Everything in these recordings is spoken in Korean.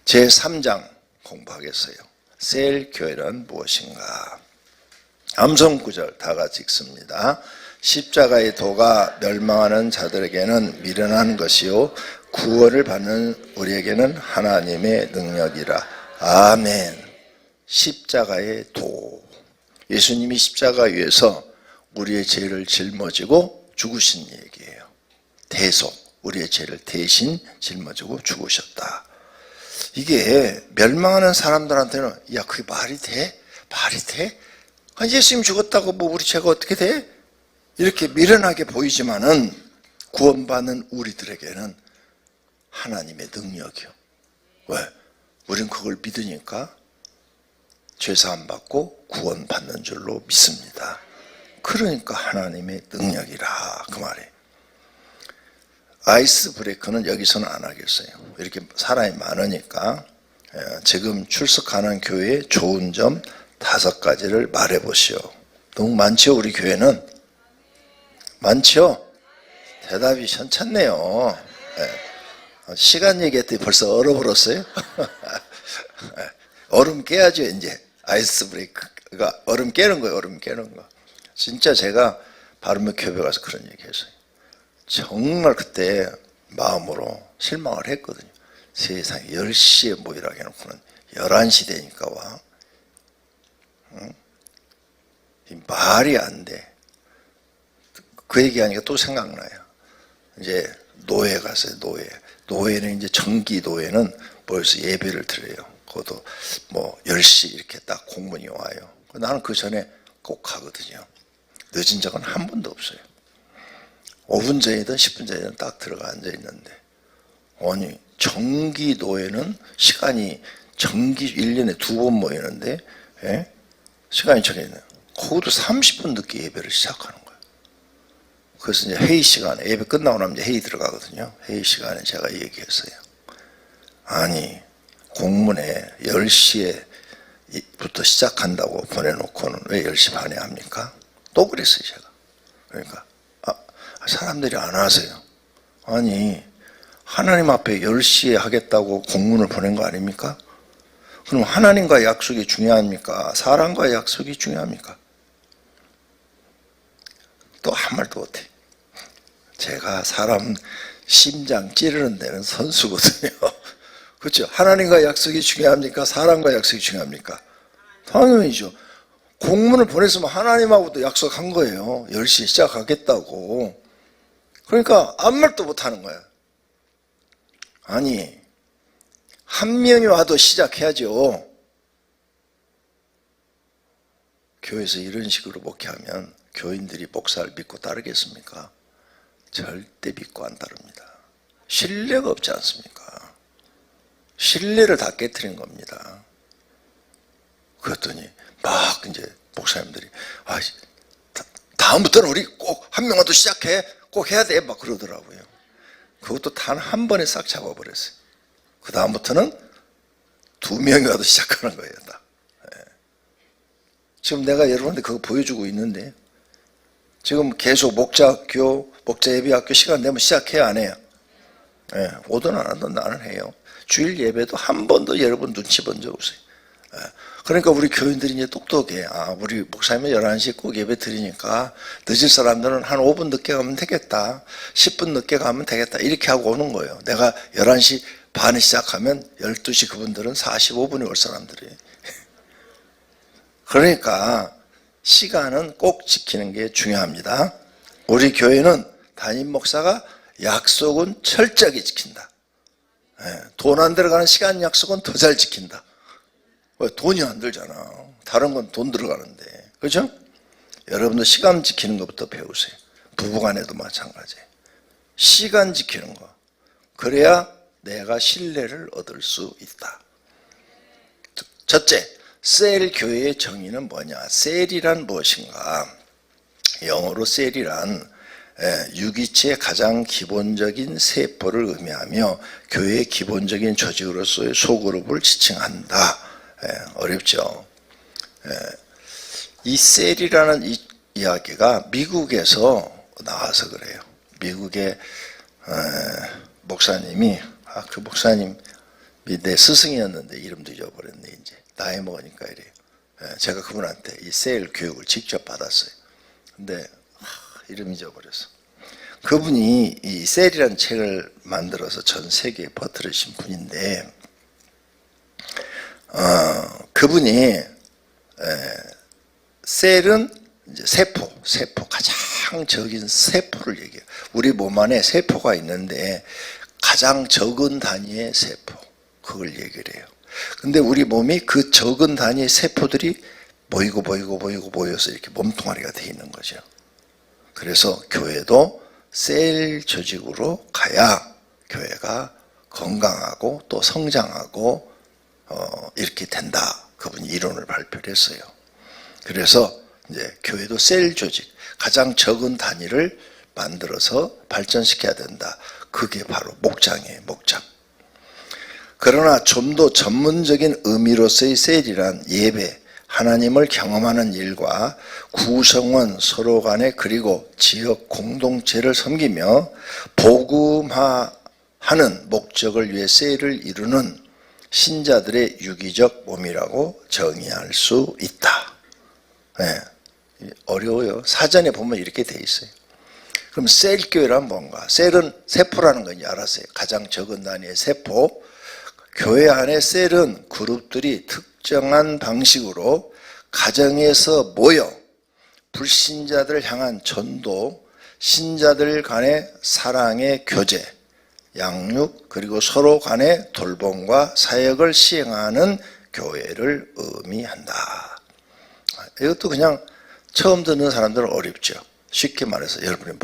제3장 공부하겠어요. 셀 교회란 무엇인가? 암송 구절 다 같이 읽습니다. 십자가의 도가 멸망하는 자들에게는 미련한 것이요 구원을 받는 우리에게는 하나님의 능력이라. 아멘. 십자가의 도. 예수님이 십자가 위에서 우리의 죄를 짊어지고 죽으신 얘기예요. 대속, 우리의 죄를 대신 짊어지고 죽으셨다. 이게 멸망하는 사람들한테는 야, 그게 말이 돼? 말이 돼? 예수님 죽었다고 뭐 우리 죄가 어떻게 돼? 이렇게 미련하게 보이지만은 구원받는 우리들에게는 하나님의 능력이요. 왜? 우린 그걸 믿으니까 죄사함 받고 구원받는 줄로 믿습니다. 그러니까 하나님의 능력이라 그 말이에요. 아이스 브레이크는 여기서는 안 하겠어요. 이렇게 사람이 많으니까 지금 출석하는 교회의 좋은 점 5가지를 말해보시오. 너무 많죠? 우리 교회는? 많죠? 대답이 현찮네요. 시간 얘기했더니 벌써 얼어버렸어요? 얼음 깨야죠. 이제 아이스 브레이크가 얼음 깨는 거예요. 얼음 깨는 거. 진짜 제가 바르면 교회 가서 그런 얘기 했어요. 정말 그때 마음으로 실망을 했거든요. 세상에 10시에 모이라고 해놓고는 11시 되니까 와. 응? 말이 안 돼. 그 얘기하니까 또 생각나요. 이제 노예 갔어요. 노예는 이제 정기 노예는 모여서 예배를 드려요. 그것도 뭐 10시 이렇게 딱 공문이 와요. 나는 그 전에 꼭 가거든요. 늦은 적은 한 번도 없어요. 5분 전이든 10분 전이든 딱 들어가 앉아 있는데, 아니 정기 노예는 시간이 정기 1년에 2번 모이는데 시간이 정해있네요. 거기도 30분 늦게 예배를 시작하는 거예요. 그래서 이제 회의 시간에 예배 끝나고 나면 이제 회의 들어가거든요. 회의 시간에 제가 얘기했어요. 아니 공문에 10시에부터 시작한다고 보내놓고는 왜 10시 반에 합니까? 또 그랬어요 제가. 그러니까 사람들이 안 하세요. 아니 하나님 앞에 10시에 하겠다고 공문을 보낸 거 아닙니까? 그럼 하나님과의 약속이 중요합니까? 사람과의 약속이 중요합니까? 또 한 말도 못해. 제가 사람 심장 찌르는 데는 선수거든요. 그렇죠? 하나님과의 약속이 중요합니까? 사람과의 약속이 중요합니까? 당연히죠. 공문을 보냈으면 하나님하고도 약속한 거예요. 10시에 시작하겠다고. 그러니까 아무 말도 못하는 거예요. 아니 한 명이 와도 시작해야죠. 교회에서 이런 식으로 목회하면 교인들이 목사를 믿고 따르겠습니까? 절대 믿고 안 따릅니다. 신뢰가 없지 않습니까? 신뢰를 다 깨트린 겁니다. 그랬더니 막 이제 목사님들이 다음부터는 우리 꼭 한 명이라도 시작해. 꼭 해야 돼. 막 그러더라고요. 그것도 단 한 번에 싹 잡아버렸어요. 그 다음부터는 2명이 와도 시작하는 거예요. 다. 지금 내가 여러분한테 그거 보여주고 있는데 지금 계속 목자 예배학교 시간 되면 시작해야 안 해요? 오든 안 하든 나는 해요. 주일 예배도 한 번도 여러분 눈치 본 적 없어요. 그러니까 우리 교인들이 이제 똑똑해. 우리 목사님은 11시에 꼭 예배 드리니까 늦을 사람들은 한 5분 늦게 가면 되겠다. 10분 늦게 가면 되겠다. 이렇게 하고 오는 거예요. 내가 11시 반에 시작하면 12시 그분들은 45분에 올 사람들이에요. 그러니까 시간은 꼭 지키는 게 중요합니다. 우리 교회는 담임 목사가 약속은 철저하게 지킨다. 돈 안 들어가는 시간 약속은 더 잘 지킨다. 왜? 돈이 안 들잖아. 다른 건 돈 들어가는데. 그죠? 여러분도 시간 지키는 것부터 배우세요. 부부간에도 마찬가지예요. 시간 지키는 거. 그래야 내가 신뢰를 얻을 수 있다. 첫째, 셀 교회의 정의는 뭐냐? 셀이란 무엇인가? 영어로 셀이란 유기체의 가장 기본적인 세포를 의미하며 교회의 기본적인 조직으로서의 소그룹을 지칭한다. 어렵죠. 이 셀이라는 이야기가 미국에서 나와서 그래요. 미국의 목사님이 그 목사님 내 스승이었는데 이름도 잊어버렸네. 이제 나이 먹으니까 이래요. 제가 그분한테 이 셀 교육을 직접 받았어요. 근데 이름 잊어버렸어. 그분이 이 셀이라는 책을 만들어서 전 세계에 퍼뜨리신 분인데, 그분이 셀은 이제 세포 가장 적은 세포를 얘기해요. 우리 몸 안에 세포가 있는데 가장 적은 단위의 세포, 그걸 얘기를 해요. 근데 우리 몸이 그 적은 단위의 세포들이 모여서 이렇게 몸뚱아리가 되어 있는 거죠. 그래서 교회도 셀 조직으로 가야 교회가 건강하고 또 성장하고 이렇게 된다. 그분이 이론을 발표를 했어요. 그래서 이제 교회도 셀 조직, 가장 적은 단위를 만들어서 발전시켜야 된다. 그게 바로 목장이에요, 목장. 그러나 좀 더 전문적인 의미로서의 셀이란 예배, 하나님을 경험하는 일과 구성원 서로 간에 그리고 지역 공동체를 섬기며 복음화하는 목적을 위해 셀을 이루는 신자들의 유기적 몸이라고 정의할 수 있다. 네. 어려워요. 사전에 보면 이렇게 돼 있어요. 그럼 셀교회란 뭔가? 셀은 세포라는 건지 알았어요. 가장 적은 단위의 세포. 교회 안에 셀은 그룹들이 특정한 방식으로 가정에서 모여 불신자들을 향한 전도, 신자들 간의 사랑의 교제, 양육, 그리고 서로 간의 돌봄과 사역을 시행하는 교회를 의미한다. 이것도 그냥 처음 듣는 사람들은 어렵죠. 쉽게 말해서 여러분의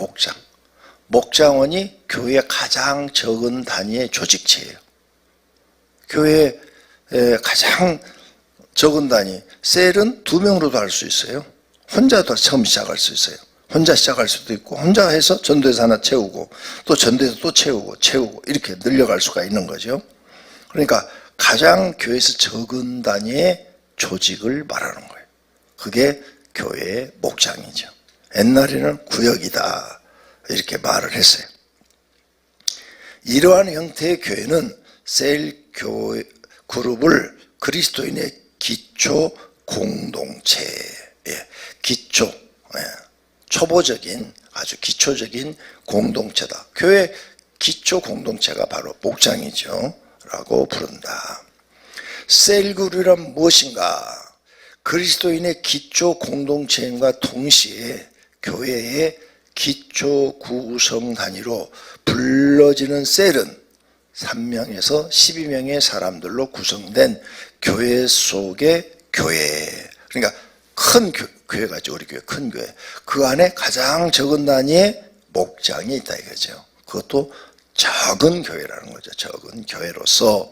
목장원이 교회의 가장 적은 단위의 조직체예요. 교회의 가장 적은 단위, 셀은 2명으로도 할 수 있어요. 혼자도 처음 시작할 수 있어요. 혼자 시작할 수도 있고, 혼자 해서 전도에서 하나 채우고, 또 전도에서 또 채우고 이렇게 늘려갈 수가 있는 거죠. 그러니까 가장 교회에서 적은 단위의 조직을 말하는 거예요. 그게 교회의 목장이죠. 옛날에는 구역이다 이렇게 말을 했어요. 이러한 형태의 교회는 셀 교회 그룹을 그리스도인의 기초 공동체, 초보적인 아주 기초적인 공동체다. 교회 기초 공동체가 바로 목장이죠 라고 부른다. 셀 그룹이란 무엇인가? 그리스도인의 기초 공동체인과 동시에 교회의 기초 구성 단위로 불러지는 셀은 3명에서 12명의 사람들로 구성된 교회 속의 교회. 그러니까 큰 교회가 있죠. 우리 교회 큰 교회. 그 안에 가장 적은 단위의 목장이 있다 이거죠. 그것도 적은 교회라는 거죠. 적은 교회로서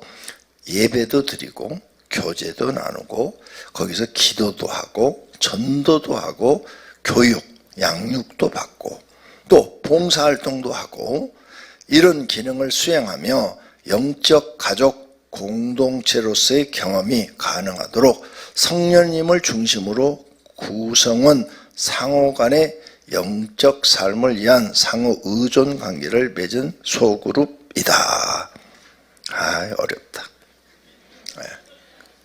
예배도 드리고 교제도 나누고 거기서 기도도 하고 전도도 하고 교육, 양육도 받고 또 봉사활동도 하고 이런 기능을 수행하며 영적 가족 공동체로서의 경험이 가능하도록 성령님을 중심으로 구성은 상호 간의 영적 삶을 위한 상호 의존 관계를 맺은 소그룹이다. 어렵다.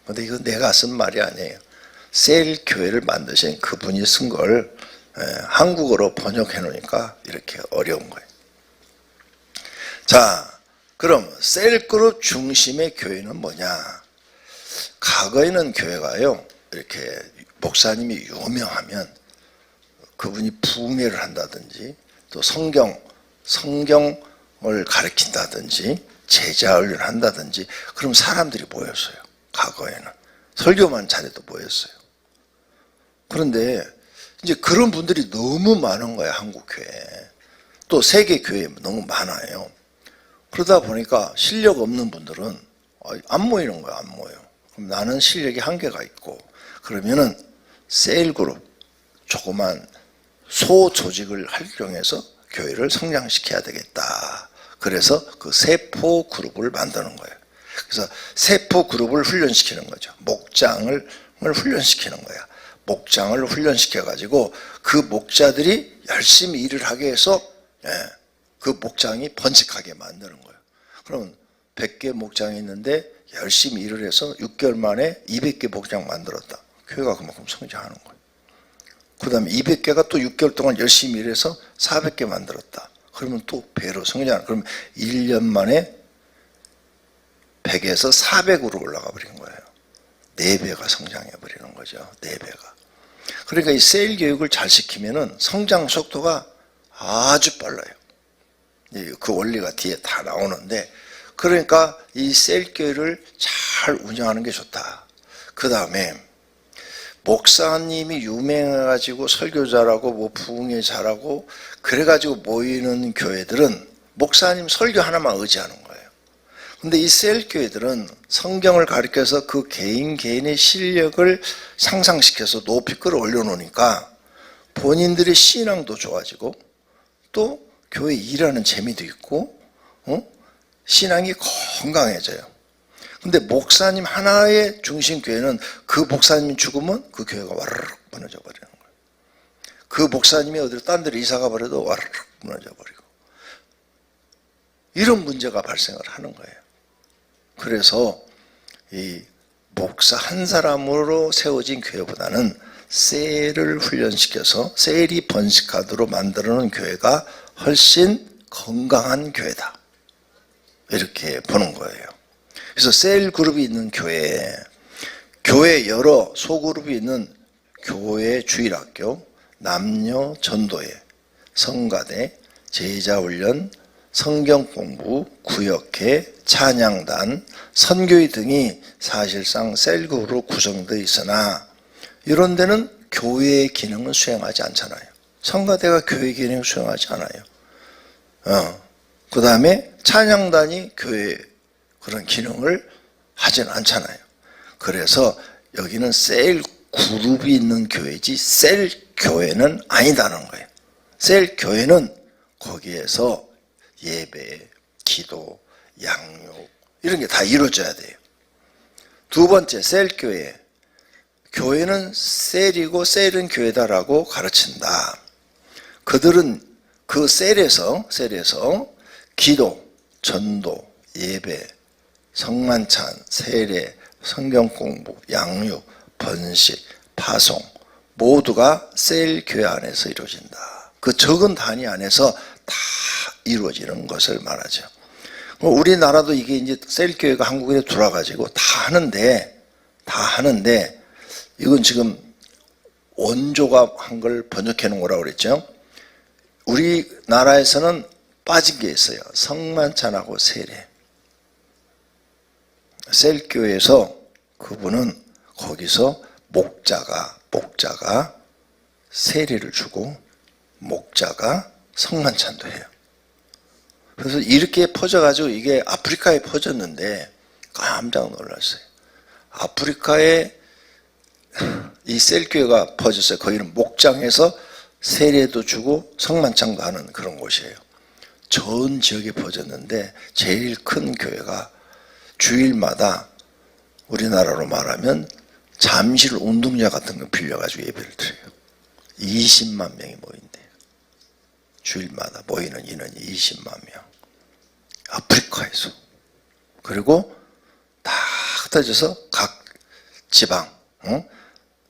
근데 이거 내가 쓴 말이 아니에요. 셀 교회를 만드신 그분이 쓴 걸 한국어로 번역해 놓으니까 이렇게 어려운 거예요. 자, 그럼 셀그룹 중심의 교회는 뭐냐? 과거에는 교회가요, 이렇게 목사님이 유명하면 그분이 부흥회를 한다든지 또 성경을 가르친다든지 제자훈련을 한다든지 그럼 사람들이 모였어요. 과거에는 설교만 잘해도 모였어요. 그런데 이제 그런 분들이 너무 많은 거예요. 한국 교회에. 또 세계 교회에 너무 많아요. 그러다 보니까 실력 없는 분들은 안 모이는 거예요. 안 모여. 그럼 나는 실력이 한계가 있고 그러면은 셀그룹, 조그만 소조직을 활용해서 교회를 성장시켜야 되겠다. 그래서 그 세포 그룹을 만드는 거예요. 그래서 세포 그룹을 훈련시키는 거죠. 목장을 훈련시키는 거야. 목장을 훈련시켜가지고 그 목자들이 열심히 일을 하게 해서 그 목장이 번식하게 만드는 거예요. 그러면 100개 목장이 있는데 열심히 일을 해서 6개월 만에 200개 목장 만들었다. 교회가 그만큼 성장하는 거예요. 그 다음에 200개가 또 6개월 동안 열심히 일해서 400개 만들었다. 그러면 또 배로 성장하는 거예요. 그러면 1년 만에 100에서 400으로 올라가 버린 거예요. 4배가 성장해 버리는 거죠. 4배가. 그러니까 이 세일 교육을 잘 시키면은 성장 속도가 아주 빨라요. 그 원리가 뒤에 다 나오는데, 그러니까 이 세일 교육을 잘 운영하는 게 좋다. 그 다음에 목사님이 유명해가지고 설교 잘하고 뭐 부흥회 잘하고 그래가지고 모이는 교회들은 목사님 설교 하나만 의지하는 거예요. 근데 이 셀 교회들은 성경을 가르쳐서 그 개인의 실력을 상상시켜서 높이 끌어올려 놓으니까 본인들의 신앙도 좋아지고 또 교회 일하는 재미도 있고 신앙이 건강해져요. 근데 목사님 하나의 중심 교회는 그 목사님이 죽으면 그 교회가 와르르 무너져 버리는 거예요. 그 목사님이 어디로 딴 데로 이사가 버려도 와르르 무너져 버리고 이런 문제가 발생을 하는 거예요. 그래서 이 목사 한 사람으로 세워진 교회보다는 셀을 훈련시켜서 셀이 번식하도록 만들어놓은 교회가 훨씬 건강한 교회다. 이렇게 보는 거예요. 그래서 셀 그룹이 있는 교회 여러 소그룹이 있는 교회 주일학교, 남녀 전도회, 성가대, 제자훈련, 성경공부, 구역회, 찬양단, 선교회 등이 사실상 셀그룹으로 구성되어 있으나 이런 데는 교회의 기능을 수행하지 않잖아요. 성가대가 교회의 기능을 수행하지 않아요. 그 다음에 찬양단이 교회 그런 기능을 하지는 않잖아요. 그래서 여기는 셀 그룹이 있는 교회지 셀 교회는 아니다는 거예요. 셀 교회는 거기에서 예배, 기도, 양육 이런 게 다 이루어져야 돼요. 두 번째, 셀 교회. 교회는 셀이고 셀은 교회다라고 가르친다. 그들은 그 셀에서 기도, 전도, 예배, 성만찬, 세례, 성경공부, 양육, 번식, 파송 모두가 셀 교회 안에서 이루어진다. 그 적은 단위 안에서 다 이루어지는 것을 말하죠. 우리나라도 이게 이제 셀 교회가 한국에 들어와가지고 다 하는데 이건 지금 원조가 한 걸 번역해 놓은 거라고 그랬죠. 우리나라에서는 빠진 게 있어요. 성만찬하고 세례. 셀 교회에서 그분은 거기서 목자가 세례를 주고 목자가 성만찬도 해요. 그래서 이렇게 퍼져가지고 이게 아프리카에 퍼졌는데 깜짝 놀랐어요. 아프리카에 이 셀교회가 퍼졌어요. 거기는 목장에서 세례도 주고 성만찬도 하는 그런 곳이에요. 전 지역에 퍼졌는데 제일 큰 교회가 주일마다 우리나라로 말하면 잠실 운동장 같은 거 빌려가지고 예배를 드려요. 20만 명이 모인대요. 주일마다 모이는 인원이 20만 명. 아프리카에서. 그리고 다 흩어져서 각 지방,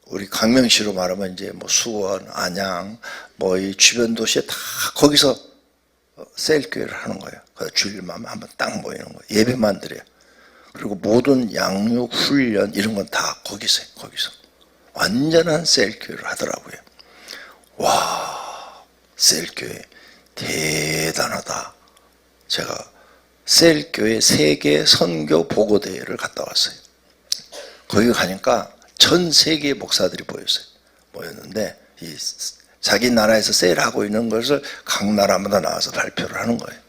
우리 강명시로 말하면 이제 뭐 수원, 안양, 뭐 이 주변 도시에 다 거기서 셀교회를 하는 거예요. 그래서 주일만 한번 딱 모이는 거예요. 예배만 드려요. 그리고 모든 양육, 훈련 이런 건 다 거기서 완전한 셀교회를 하더라고요. 와, 셀교회 대단하다. 제가 셀교회 세계 선교 보고대회를 갔다 왔어요. 거기 가니까 전 세계의 목사들이 모였는데 자기 나라에서 셀하고 있는 것을 각 나라마다 나와서 발표를 하는 거예요.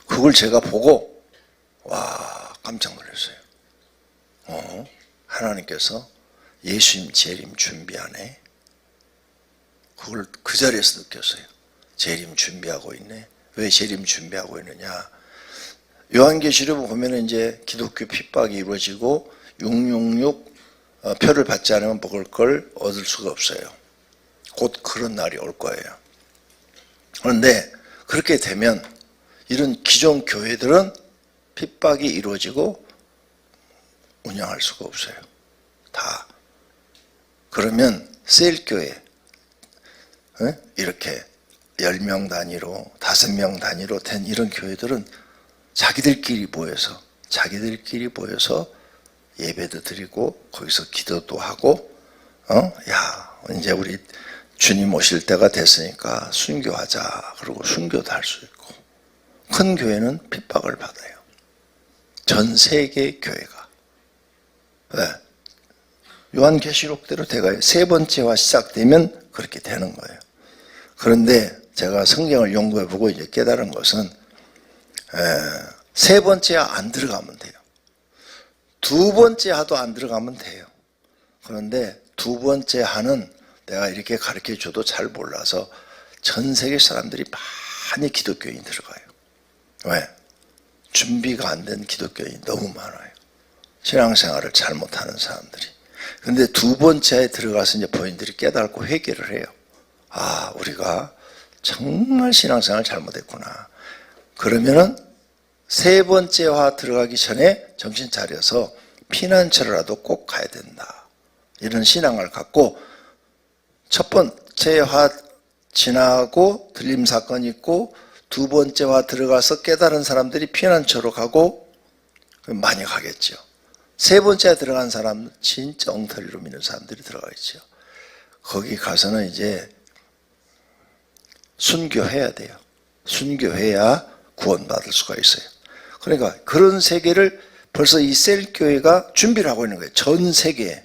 그걸 제가 보고 와, 깜짝 놀랐어요. 하나님께서 예수님 재림 준비하네. 그걸 그 자리에서 느꼈어요. 재림 준비하고 있네. 왜 재림 준비하고 있느냐? 요한계시록 보면 이제 기독교 핍박이 이루어지고 666 표를 받지 않으면 먹을 걸 얻을 수가 없어요. 곧 그런 날이 올 거예요. 그런데 그렇게 되면 이런 기존 교회들은 핍박이 이루어지고 운영할 수가 없어요. 다. 그러면 셀교회 이렇게 10명 단위로 5명 단위로 된 이런 교회들은 자기들끼리 모여서 예배도 드리고 거기서 기도도 하고 야 이제 우리 주님 오실 때가 됐으니까 순교하자 그러고 순교도 할 수 있고. 큰 교회는 핍박을 받아요. 전 세계 교회가. 왜? 요한계시록대로 돼가요. 세 번째화 시작되면 그렇게 되는 거예요. 그런데 제가 성경을 연구해보고 이제 깨달은 것은 세 번째화 안 들어가면 돼요. 두 번째화도 안 들어가면 돼요. 그런데 두 번째화는 내가 이렇게 가르쳐줘도 잘 몰라서 전 세계 사람들이 많이 기독교인이 들어가요. 왜? 준비가 안 된 기독교인이 너무 많아요. 신앙생활을 잘못하는 사람들이. 근데 두 번째에 들어가서 이제 본인들이 깨닫고 회개를 해요. 아, 우리가 정말 신앙생활 잘못했구나. 그러면은 세 번째화 들어가기 전에 정신 차려서 피난처라도 꼭 가야 된다. 이런 신앙을 갖고 첫 번째화 지나고 들림 사건이 있고 두 번째화 들어가서 깨달은 사람들이 피난처로 가고 많이 가겠죠. 세 번째에 들어간 사람은 진짜 엉터리로 미는 사람들이 들어가 있죠. 거기 가서는 이제 순교해야 돼요. 순교해야 구원받을 수가 있어요. 그러니까 그런 세계를 벌써 이 셀교회가 준비를 하고 있는 거예요. 전 세계에.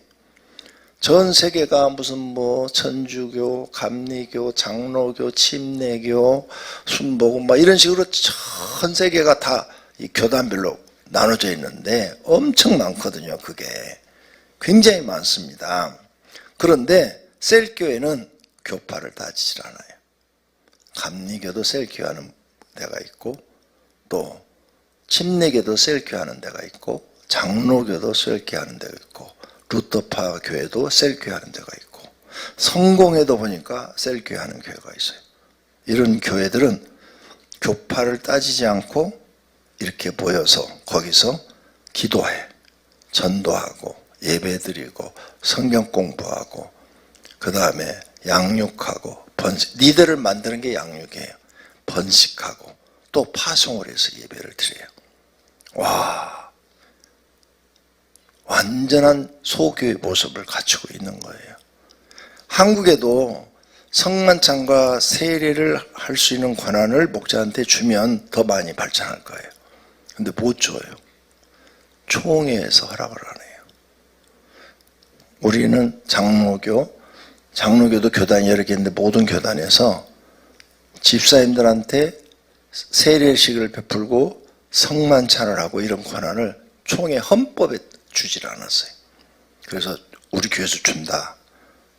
전 세계가 무슨 뭐 천주교, 감리교, 장로교, 침례교, 순복음 막 이런 식으로 전 세계가 다 이 교단별로 나눠져 있는데 엄청 많거든요. 그게 굉장히 많습니다. 그런데 셀교회는 교파를 따지질 않아요. 감리교도 셀교회하는 데가 있고 또 침례교도 셀교회하는 데가 있고 장로교도 셀교회하는 데가 있고 루터파 교회도 셀교회하는 데가 있고 성공회도 보니까 셀교회하는 교회가 있어요. 이런 교회들은 교파를 따지지 않고 이렇게 모여서 거기서 기도해, 전도하고 예배드리고 성경 공부하고 그 다음에 양육하고 번식, 리더를 만드는 게 양육이에요. 번식하고 또 파송을 해서 예배를 드려요. 와, 완전한 소교의 모습을 갖추고 있는 거예요. 한국에도 성만찬과 세례를 할 수 있는 권한을 목자한테 주면 더 많이 발전할 거예요. 근데 못 줘요. 총회에서 허락을 안 해요. 우리는 장로교도 교단이 여러 개 있는데 모든 교단에서 집사님들한테 세례식을 베풀고 성만찬을 하고 이런 권한을 총회 헌법에 주질 않았어요. 그래서 우리 교회에서 준다.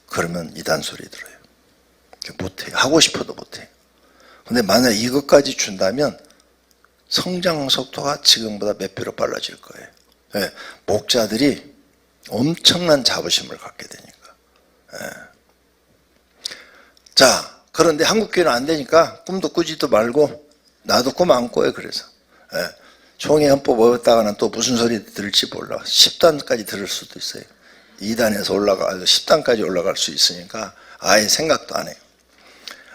그러면 이단 소리 들어요. 못해요. 하고 싶어도 못해요. 근데 만약 이것까지 준다면 성장 속도가 지금보다 몇 배로 빨라질 거예요. 네, 목자들이 엄청난 자부심을 갖게 되니까. 네. 자, 그런데 한국교회는 안 되니까 꿈도 꾸지도 말고 나도 꿈 안 꿔요. 그래서 네. 총회 헌법 어겼다가는 또 무슨 소리 들을지 몰라. 10단까지 들을 수도 있어요. 2단에서 10단까지 올라갈 수 있으니까 아예 생각도 안 해요.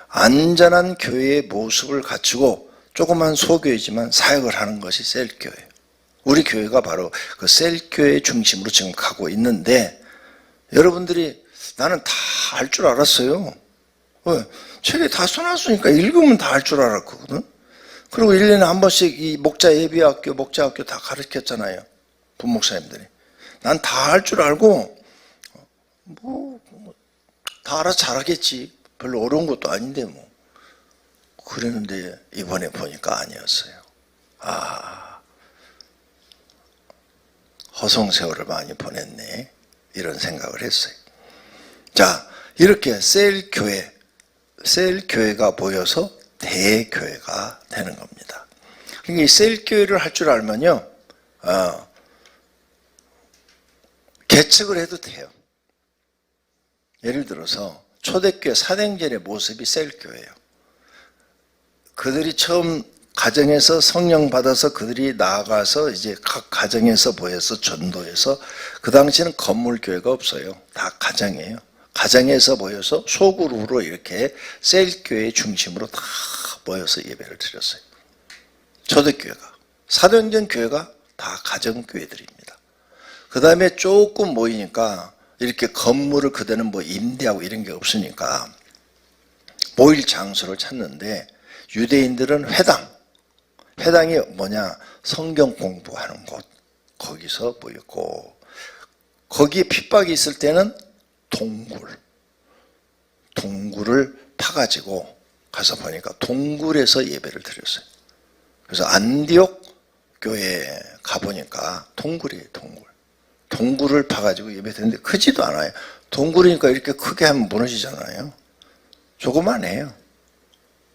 안전한 교회의 모습을 갖추고 조그만 소교회지만 사역을 하는 것이 셀교회예요. 우리 교회가 바로 그 셀교회 중심으로 지금 가고 있는데 여러분들이 나는 다 알 줄 알았어요. 왜? 책에 다 써놨으니까 읽으면 다 알 줄 알았거든. 그리고 1년에 한 번씩 이 목자 예비학교, 목자학교 다 가르쳤잖아요. 부목사님들이. 난 다 알 줄 알고 다 알아서 잘하겠지. 별로 어려운 것도 아닌데 뭐. 그랬는데 이번에 보니까 아니었어요. 아, 허송세월을 많이 보냈네. 이런 생각을 했어요. 자, 이렇게 셀교회가 모여서 대교회가 되는 겁니다. 그러니까 이 셀교회를 할 줄 알면요, 개척을 해도 돼요. 예를 들어서 초대교회 사도행전의 모습이 셀교회예요. 그들이 처음 가정에서 성령 받아서 그들이 나아가서 이제 각 가정에서 모여서 전도해서, 그 당시에는 건물 교회가 없어요. 다 가정이에요. 가정에서 모여서 소그룹으로 이렇게 셀교회 중심으로 다 모여서 예배를 드렸어요. 초대교회가. 사도행전 교회가 다 가정교회들입니다. 그 다음에 조금 모이니까 이렇게 건물을 그대는 뭐 임대하고 이런 게 없으니까 모일 장소를 찾는데, 유대인들은 회당이 뭐냐, 성경 공부하는 곳, 거기서 모였고, 거기에 핍박이 있을 때는 동굴을 파가지고 가서 보니까 동굴에서 예배를 드렸어요. 그래서 안디옥 교회에 가보니까 동굴이에요. 동굴을 파가지고 예배 드렸는데 크지도 않아요. 동굴이니까 이렇게 크게 하면 무너지잖아요. 조그만해요.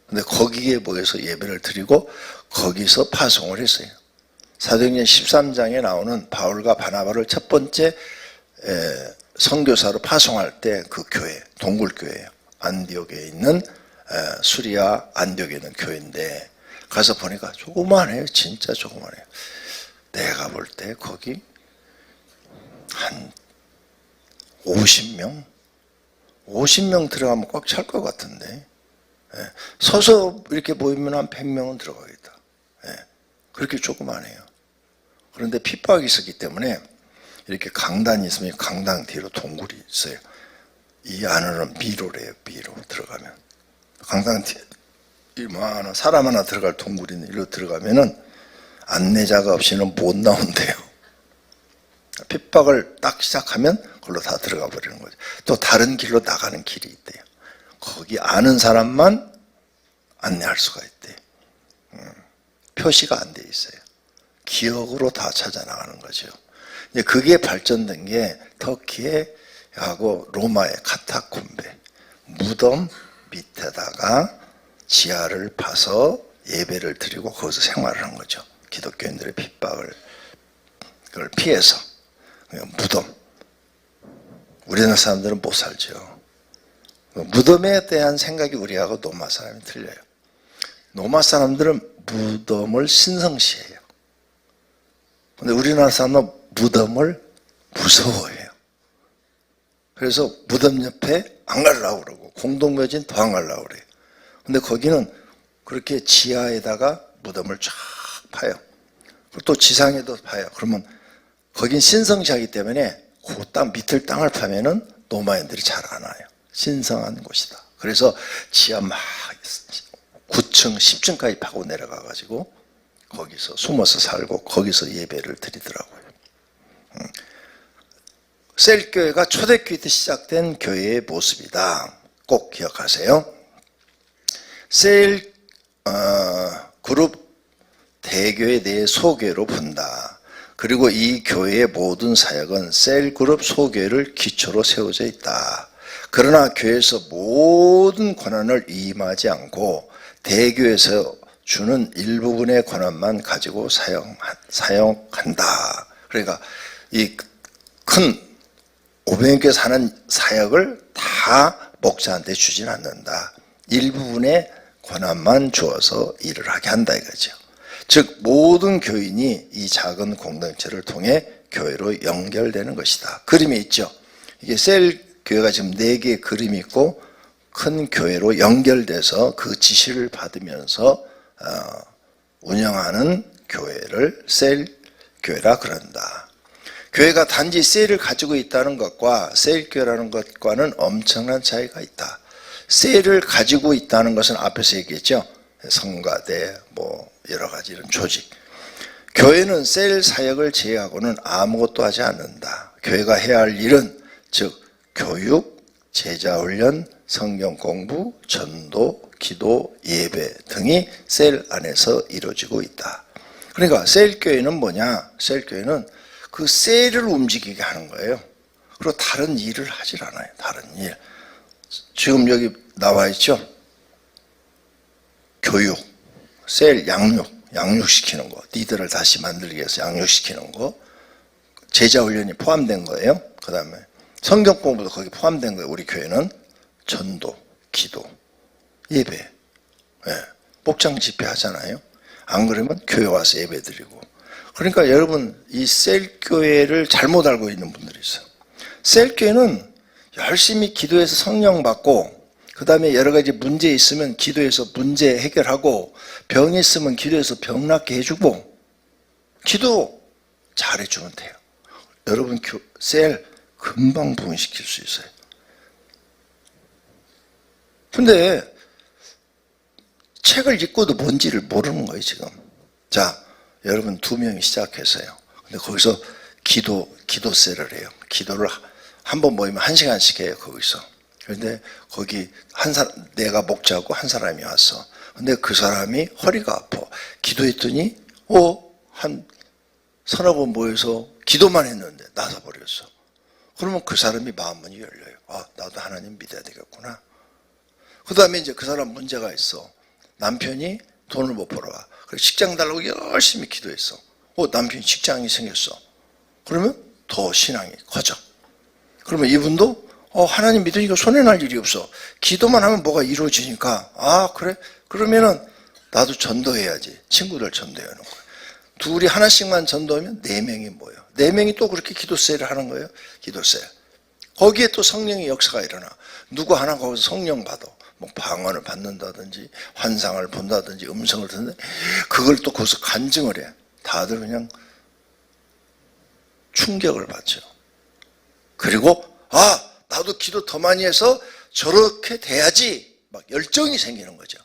근데 거기에 모여서 예배를 드리고 거기서 파송을 했어요. 사도행전 13장에 나오는 바울과 바나바를 첫 번째 선교사로 파송할 때 그 교회, 동굴교회예요. 안디옥에 있는, 수리아 안디옥에 있는 교회인데 가서 보니까 조그만해요. 진짜 조그만해요. 내가 볼 때 거기 한 50명 들어가면 꽉 찰 것 같은데, 서서 이렇게 모이면 한 100명은 들어가겠다. 그렇게 조그만해요. 그런데 핍박이 있었기 때문에 이렇게 강단이 있으면 강당 뒤로 동굴이 있어요. 이 안으로는 미로래요. 미로 들어가면 강당 뒤에 이만한 사람 하나 들어갈 동굴이 있는, 일로 들어가면은 안내자가 없이는 못 나온대요. 핍박을 딱 시작하면 그걸로 다 들어가 버리는 거죠. 또 다른 길로 나가는 길이 있대요. 거기 아는 사람만 안내할 수가 있대요. 표시가 안 돼 있어요. 기억으로 다 찾아 나가는 거죠. 이제 그게 발전된 게 터키에 하고 로마의 카타콤베, 무덤 밑에다가 지하를 파서 예배를 드리고 거기서 생활을 한 거죠. 기독교인들의 핍박을 그걸 피해서. 무덤. 우리나라 사람들은 못 살죠. 무덤에 대한 생각이 우리하고 노마 사람이 틀려요. 노마 사람들은 무덤을 신성시해요. 근데 우리나라 사람은 무덤을 무서워해요. 그래서 무덤 옆에 안 가려고 그러고 공동묘진 더 안 가려고 그래요. 근데 거기는 그렇게 지하에다가 무덤을 쫙 파요. 그리고 또 지상에도 파요. 그러면 거긴 신성시하기 때문에 그 땅 밑을 땅을 파면은 노마인들이 잘 안 와요. 신성한 곳이다. 그래서 지하 막 9층, 10층까지 파고 내려가 가지고 거기서 숨어서 살고 거기서 예배를 드리더라고요. 셀교회가 초대교회 때 시작된 교회의 모습이다. 꼭 기억하세요. 셀 그룹 대교회 내 소교회로 본다. 그리고 이 교회의 모든 사역은 셀그룹 소교회를 기초로 세워져 있다. 그러나 교회에서 모든 권한을 임하지 않고 대교회에서 주는 일부분의 권한만 가지고 사용한다. 그러니까 이 큰 500명께 사는 사역을 다 목사한테 주진 않는다. 일부분의 권한만 주어서 일을 하게 한다 이거죠. 즉 모든 교인이 이 작은 공동체를 통해 교회로 연결되는 것이다. 그림이 있죠. 이게 셀 교회가 지금 4개의 그림이 있고 큰 교회로 연결돼서 그 지시를 받으면서 운영하는 교회를 셀 교회라 그런다. 교회가 단지 셀을 가지고 있다는 것과 셀 교회라는 것과는 엄청난 차이가 있다. 셀을 가지고 있다는 것은 앞에서 얘기했죠. 성가대 뭐 여러 가지 이런 조직. 교회는 셀 사역을 제외하고는 아무것도 하지 않는다. 교회가 해야 할 일은 즉 교육, 제자훈련, 성경 공부, 전도, 기도, 예배 등이 셀 안에서 이루어지고 있다. 그러니까 셀 교회는 뭐냐? 셀 교회는 그 셀을 움직이게 하는 거예요. 그리고 다른 일을 하질 않아요. 다른 일. 지금 여기 나와 있죠? 교육, 셀 양육시키는 거, 니들을 다시 만들기 위해서 양육시키는 거, 제자훈련이 포함된 거예요. 그 다음에 성경 공부도 거기 포함된 거예요. 우리 교회는 전도, 기도, 예배, 목장 집회 하잖아요. 안 그러면 교회 와서 예배 드리고. 그러니까 여러분, 이 셀교회를 잘못 알고 있는 분들이 있어요. 셀교회는 열심히 기도해서 성령 받고, 그 다음에 여러 가지 문제 있으면 기도해서 문제 해결하고, 병 있으면 기도해서 병 낫게 해주고, 기도 잘해주면 돼요. 여러분, 셀 금방 부흥시킬 수 있어요. 근데 책을 읽고도 뭔지를 모르는 거예요, 지금. 자, 여러분 2명이 시작했어요. 근데 거기서 기도셀을 해요. 기도를 한 번 모이면 1시간씩 해요, 거기서. 그런데 거기 내가 목자고 한 사람이 왔어. 근데 그 사람이 허리가 아파. 기도했더니, 한 서너 번 모여서 기도만 했는데 나서버렸어. 그러면 그 사람이 마음문이 열려요. 나도 하나님 믿어야 되겠구나. 그 다음에 이제 그 사람 문제가 있어. 남편이 돈을 못 벌어와. 그래서 직장 달라고 열심히 기도했어. 남편이 직장이 생겼어. 그러면 더 신앙이 커져. 그러면 이분도 하나님 믿으니까 손해날 일이 없어. 기도만 하면 뭐가 이루어지니까, 그래? 그러면은 나도 전도해야지. 친구들 전도해야 하는 거야. 둘이 하나씩만 전도하면 4명이 모여. 4명이 또 그렇게 기도세를 하는 거예요. 기도세. 거기에 또 성령의 역사가 일어나. 누구 하나 거기서 성령 받아. 뭐 방언을 받는다든지 환상을 본다든지 음성을 듣는다. 그걸 또 거기서 간증을 해. 다들 그냥 충격을 받죠. 그리고 나도 기도 더 많이 해서 저렇게 돼야지 막 열정이 생기는 거죠.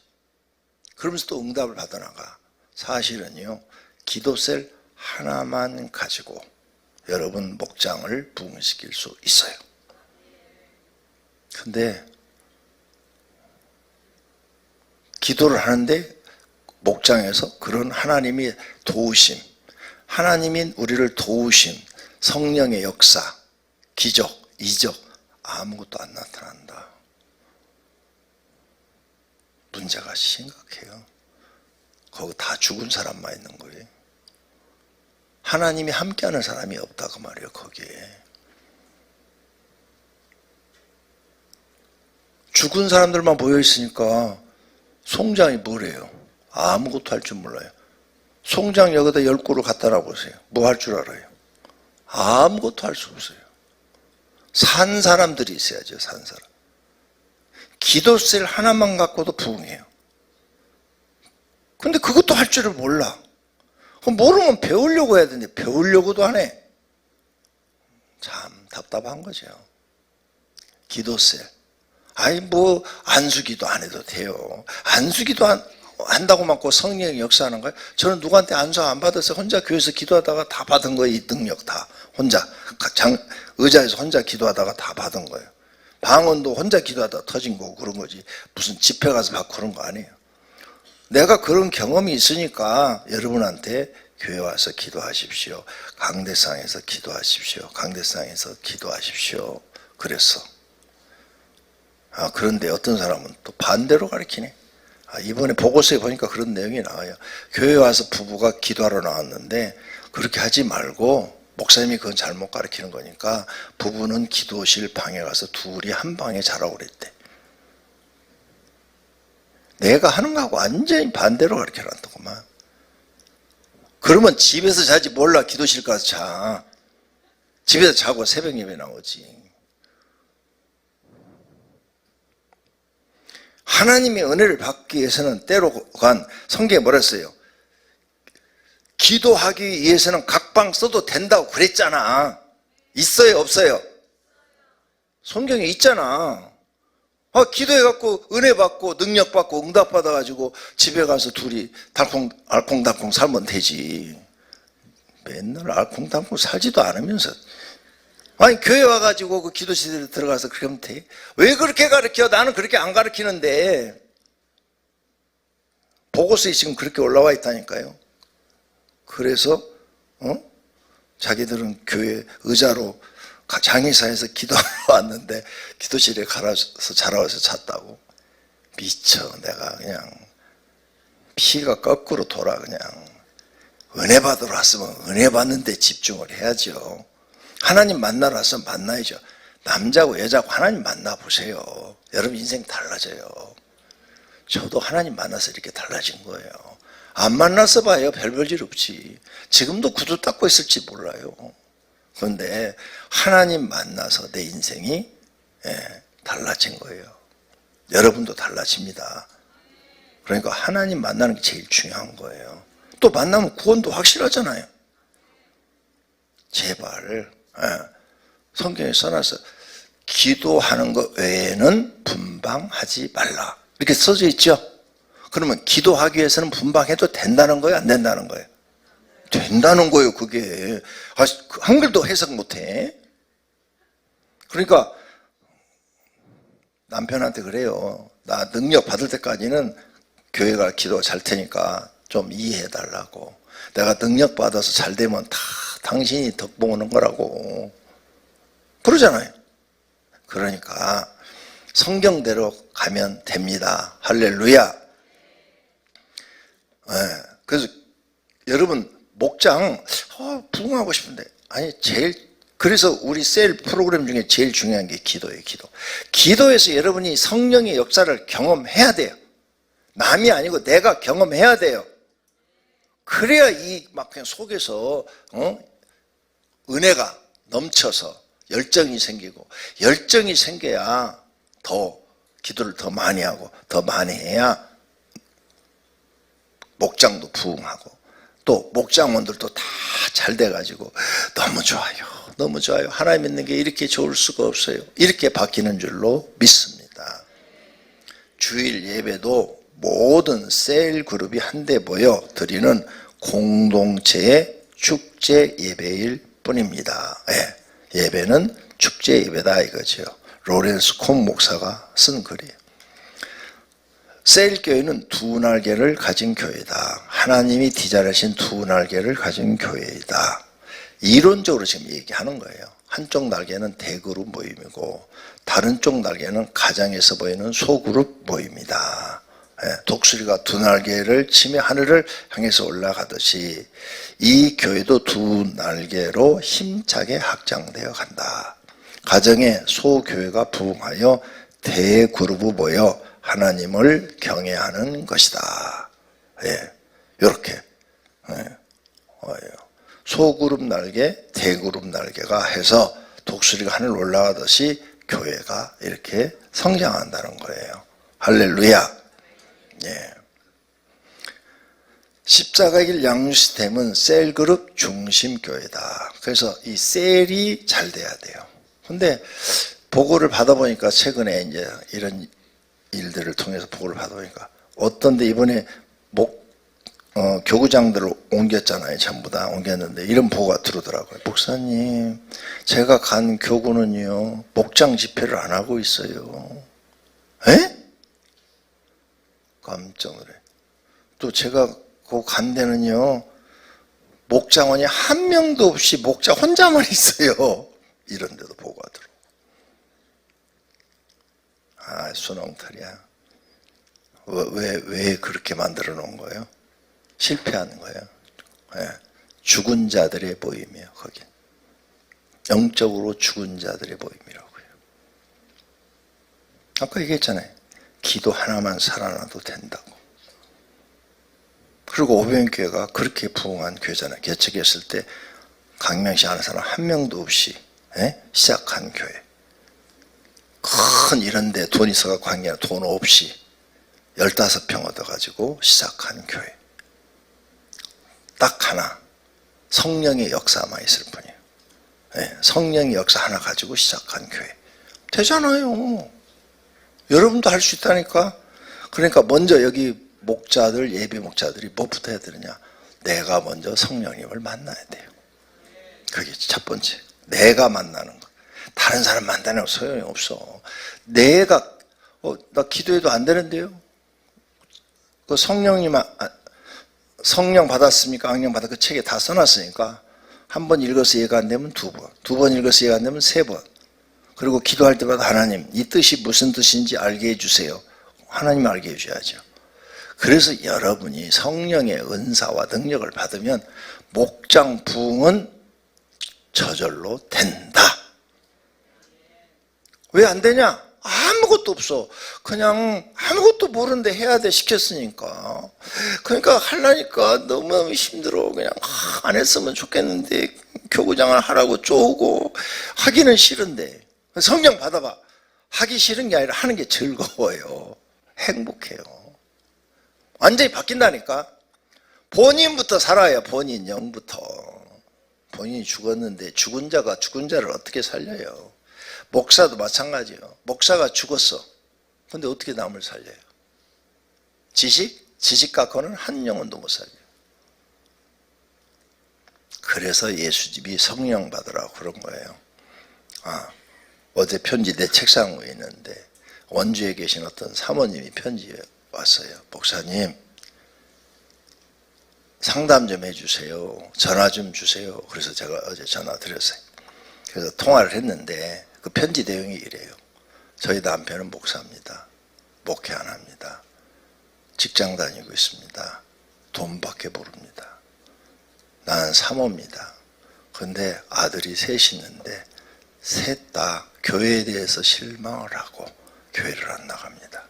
그러면서 또 응답을 받아나가. 사실은요, 기도셀 하나만 가지고 여러분 목장을 부흥시킬 수 있어요. 근데 기도를 하는데 목장에서 그런 하나님이 도우심, 하나님이 우리를 도우심, 성령의 역사, 기적, 이적 아무것도 안 나타난다. 문제가 심각해요. 거기 다 죽은 사람만 있는 거예요. 하나님이 함께하는 사람이 없다고 말이에요, 거기에. 죽은 사람들만 모여있으니까 송장이 뭐래요? 아무것도 할 줄 몰라요. 송장 여기다 10그루 갖다 놔보세요. 뭐 할 줄 알아요? 아무것도 할 수 없어요. 산 사람들이 있어야죠, 산 사람. 기도셀 하나만 갖고도 부흥해요. 근데 그것도 할 줄을 몰라. 그럼 모르면 배우려고 해야 되는데 배우려고도 안 해. 참 답답한 거죠. 기도셀. 안수기도 안 해도 돼요. 안수기도 한다고만 꼭 성령이 역사하는 거예요? 저는 누구한테 안수 안 받았어요. 혼자 교회에서 기도하다가 다 받은 거예요. 이 능력 다. 혼자. 의자에서 혼자 기도하다가 다 받은 거예요. 방언도 혼자 기도하다가 터진 거고 그런 거지. 무슨 집회 가서 받고 그런 거 아니에요. 내가 그런 경험이 있으니까 여러분한테 교회 와서 기도하십시오. 강대상에서 기도하십시오. 강대상에서 기도하십시오. 그랬어. 그런데 어떤 사람은 또 반대로 가르치네. 이번에 보고서에 보니까 그런 내용이 나와요. 교회 와서 부부가 기도하러 나왔는데 그렇게 하지 말고 목사님이 그건 잘못 가르치는 거니까 부부는 기도실 방에 가서 둘이 한 방에 자라고 그랬대. 내가 하는 거하고 완전히 반대로 가르쳐놨더구만. 그러면 집에서 자지 몰라. 기도실 가서 자. 집에서 자고 새벽 예배 나오지. 하나님의 은혜를 받기 위해서는 때로 성경에 뭐라 했어요? 기도하기 위해서는 각방 써도 된다고 그랬잖아. 있어요, 없어요? 성경에 있잖아. 기도해갖고 은혜 받고 능력 받고 응답 받아가지고 집에 가서 둘이 알콩달콩 살면 되지. 맨날 알콩달콩 살지도 않으면서. 교회 와가지고 그 기도실에 들어가서 그렇게 하면 돼? 왜 그렇게 가르쳐? 나는 그렇게 안 가르치는데. 보고서에 지금 그렇게 올라와 있다니까요. 그래서 자기들은 교회 의자로 장의사에서 기도하러 왔는데 기도실에 가서 자라와서 잤다고. 미쳐. 내가 그냥 피가 거꾸로 돌아. 그냥 은혜 받으러 왔으면 은혜 받는 데 집중을 해야죠. 하나님 만나러 왔으면 만나야죠. 남자고 여자고 하나님 만나보세요. 여러분 인생 달라져요. 저도 하나님 만나서 이렇게 달라진 거예요. 안 만나서 봐요. 별 볼 일 없지. 지금도 구두 닦고 있을지 몰라요. 그런데 하나님 만나서 내 인생이 달라진 거예요. 여러분도 달라집니다. 그러니까 하나님 만나는 게 제일 중요한 거예요. 또 만나면 구원도 확실하잖아요. 제발 성경에 써놔서 기도하는 것 외에는 분방하지 말라 이렇게 써져 있죠. 그러면 기도하기 위해서는 분방해도 된다는 거예요? 안 된다는 거예요? 된다는 거예요. 그게 한글도 해석 못해. 그러니까 남편한테 그래요. 나 능력 받을 때까지는 교회가 기도가 잘 테니까 좀 이해해 달라고. 내가 능력 받아서 잘 되면 다 당신이 덕 보는 거라고 그러잖아요. 그러니까 성경대로 가면 됩니다. 할렐루야. 그래서 여러분 목장 부흥하고 싶은데 그래서 우리 셀 프로그램 중에 제일 중요한 게 기도예요. 기도에서 여러분이 성령의 역사를 경험해야 돼요. 남이 아니고 내가 경험해야 돼요. 그래야 이 막 그냥 속에서 은혜가 넘쳐서 열정이 생기고, 열정이 생겨야 더 기도를 더 많이 하고 더 많이 해야 목장도 부흥하고 또 목장원들도 다 잘 돼가지고 너무 좋아요. 너무 좋아요. 하나님 믿는 게 이렇게 좋을 수가 없어요. 이렇게 바뀌는 줄로 믿습니다. 주일 예배도 모든 셀 그룹이 한데 모여 드리는 공동체의 축제 예배일 뿐입니다. 예배는 축제 예배다 이거죠. 로렌스 콤 목사가 쓴 글이에요. 셀 교회는 두 날개를 가진 교회다. 하나님이 디자인하신 두 날개를 가진 교회이다. 이론적으로 지금 얘기하는 거예요. 한쪽 날개는 대그룹 모임이고 다른 쪽 날개는 가정에서 보이는 소그룹 모임이다. 독수리가 두 날개를 치며 하늘을 향해서 올라가듯이 이 교회도 두 날개로 힘차게 확장되어 간다. 가정의 소교회가 부흥하여 대그룹이 모여 하나님을 경외하는 것이다. 이렇게 소그룹 날개, 대그룹 날개가 해서 독수리가 하늘 올라가듯이 교회가 이렇게 성장한다는 거예요. 할렐루야. 십자가의 길 양육 시스템은 셀그룹 중심 교회다. 그래서 이 셀이 잘 돼야 돼요. 근데 보고를 받아보니까 최근에 이제 이런 일들을 통해서 보고를 받아보니까 어떤데 이번에 교구장들을 옮겼잖아요. 전부 다 옮겼는데 이런 보고가 들어오더라고요. 목사님, 제가 간 교구는요 목장 집회를 안 하고 있어요. 깜짝 놀래. 또 제가 간 데는요 목장원이 한 명도 없이 목장 혼자만 있어요. 이런 데도 보고가 들어오고. 순홍탈이야. 왜 그렇게 만들어 놓은 거예요? 실패하는 거예요. 죽은 자들의 모임이에요. 거기 영적으로 죽은 자들의 모임이라고요. 아까 얘기했잖아요. 기도 하나만 살아나도 된다고. 그리고 오병교회가 그렇게 부흥한 교회잖아요. 개척했을 때 강명시 하는 사람 한 명도 없이 시작한 교회. 큰 이런 데 돈 있어가 아니라 돈 없이 15평 얻어가지고 시작한 교회. 딱 하나. 성령의 역사만 있을 뿐이에요. 성령의 역사 하나 가지고 시작한 교회. 되잖아요. 여러분도 할 수 있다니까. 그러니까 먼저 여기 목자들, 예배 목자들이 뭐부터 해야 되느냐. 내가 먼저 성령님을 만나야 돼요. 그게 첫 번째. 내가 만나는 거. 다른 사람 만나는 거 소용이 없어. 내가 나 기도해도 안 되는데요. 그 성령 받았습니까? 악령 받았 그 책에 다 써놨으니까 한 번 읽어서 이해가 안 되면 두 번, 두 번 읽어서 이해가 안 되면 세 번. 그리고 기도할 때마다 하나님 이 뜻이 무슨 뜻인지 알게 해주세요. 하나님 알게 해줘야죠. 그래서 여러분이 성령의 은사와 능력을 받으면 목장 부흥은 저절로 된다. 왜 안 되냐? 아무 아무것도 없어. 그냥 아무것도 모르는데 해야 돼 시켰으니까. 그러니까 하려니까 너무 힘들어. 그냥 안 했으면 좋겠는데 교구장을 하라고 쪼고 하기는 싫은데. 성령 받아봐. 하기 싫은 게 아니라 하는 게 즐거워요. 행복해요. 완전히 바뀐다니까. 본인부터 살아야 본인 영부터. 본인이 죽었는데 죽은 자가 죽은 자를 어떻게 살려요? 목사도 마찬가지예요. 목사가 죽었어. 근데 어떻게 남을 살려요? 지식 갖고는 한 영혼도 못 살려요. 그래서 예수님이 성령 받으라고 그런 거예요. 어제 편지 내 책상 위에 있는데 원주에 계신 어떤 사모님이 편지에 왔어요. 목사님, 상담 좀 해주세요. 전화 좀 주세요. 그래서 제가 어제 전화 드렸어요. 그래서 통화를 했는데 그 편지 내용이 이래요. 저희 남편은 목사입니다. 목회 안 합니다. 직장 다니고 있습니다. 돈밖에 모릅니다. 나는 사모입니다. 그런데 아들이 셋이 있는데 셋 다 교회에 대해서 실망을 하고 교회를 안 나갑니다.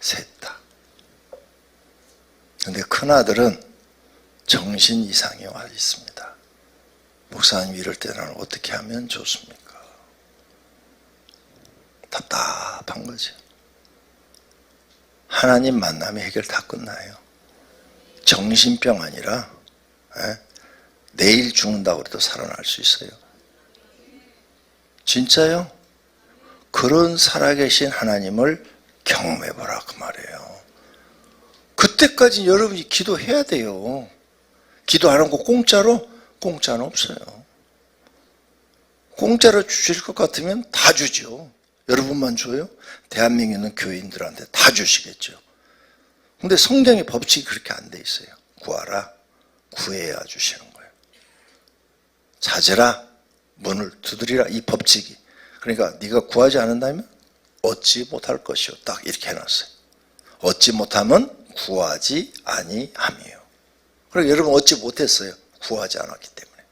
셋 다. 그런데 큰아들은 정신 이상이 와 있습니다. 목사님 이럴 때 나는 어떻게 하면 좋습니까? 답답한 거죠. 하나님 만나면 해결 다 끝나요. 정신병 아니라 내일 죽는다고 해도 살아날 수 있어요. 진짜요? 그런 살아계신 하나님을 경험해보라 그 말이에요. 그때까지 여러분이 기도해야 돼요. 기도 안 하고 공짜로? 공짜는 없어요. 공짜로 주실 것 같으면 다 주죠. 여러분만 줘요? 대한민국에 있는 교인들한테 다 주시겠죠. 근데 성경의 법칙이 그렇게 안 돼 있어요. 구하라, 구해야 주시는 거예요. 찾으라, 문을 두드리라, 이 법칙이. 그러니까 네가 구하지 않는다면 얻지 못할 것이요. 딱 이렇게 해놨어요. 얻지 못하면 구하지 아니함이에요. 그러니까 여러분 얻지 못했어요. 구하지 않았기 때문에.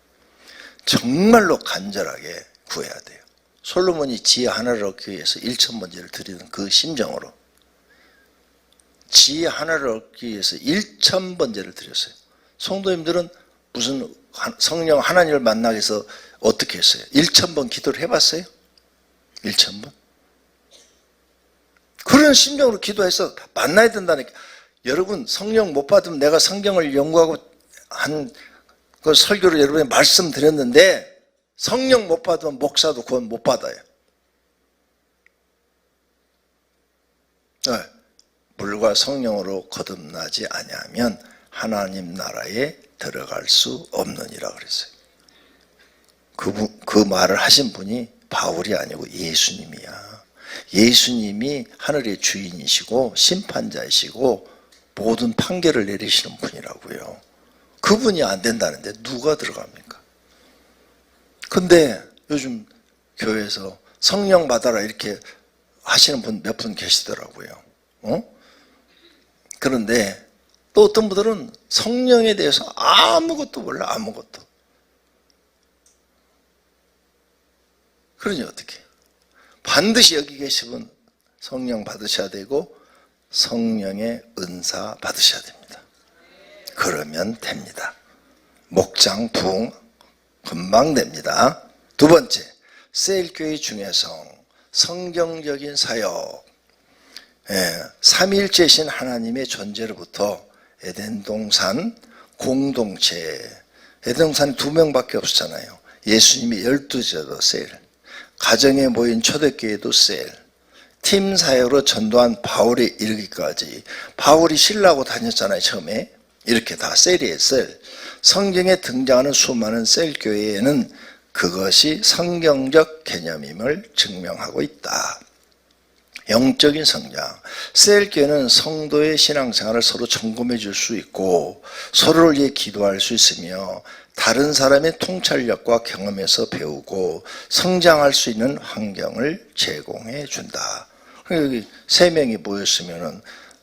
정말로 간절하게 구해야 돼요. 솔로몬이 지혜 하나를 얻기 위해서 1000번제를 드리는 그 심정으로 지혜 하나를 얻기 위해서 1000번제를 드렸어요. 성도님들은 무슨 성령 하나님을 만나기 위해서 어떻게 했어요? 1000번 기도를 해봤어요? 1000번? 그런 심정으로 기도해서 만나야 된다니까. 여러분 성령 못 받으면 내가 성경을 연구하고 한 그 설교를 여러분에 말씀드렸는데 성령 못 받으면 목사도 구원 못 받아요. 물과 성령으로 거듭나지 아니하면 하나님 나라에 들어갈 수 없느니라 그랬어요. 그 말을 하신 분이 바울이 아니고 예수님이야. 예수님이 하늘의 주인이시고 심판자이시고 모든 판결을 내리시는 분이라고요. 그분이 안 된다는데 누가 들어갑니까? 근데 요즘 교회에서 성령 받아라 이렇게 하시는 분 몇 분 계시더라고요. 그런데 또 어떤 분들은 성령에 대해서 아무것도 몰라. 아무것도. 그러니 어떻게 해요? 반드시 여기 계신 분 성령 받으셔야 되고 성령의 은사 받으셔야 됩니다. 그러면 됩니다. 목장 부흥 금방 됩니다. 두 번째, 셀교의 중요성, 성경적인 사역. 삼위일체신 하나님의 존재로부터 에덴 동산 공동체, 에덴 동산에 2명밖에 없었잖아요. 예수님이 12제도 셀, 가정에 모인 초대교회도 셀, 팀 사역으로 전도한 바울이 이르기까지. 바울이 신라고 다녔잖아요. 처음에. 이렇게 다 셀이에요. 셀. 성경에 등장하는 수많은 셀 교회에는 그것이 성경적 개념임을 증명하고 있다. 영적인 성장. 셀 교회는 성도의 신앙생활을 서로 점검해 줄 수 있고 서로를 위해 기도할 수 있으며 다른 사람의 통찰력과 경험에서 배우고 성장할 수 있는 환경을 제공해 준다. 여기 3명이 모였으면은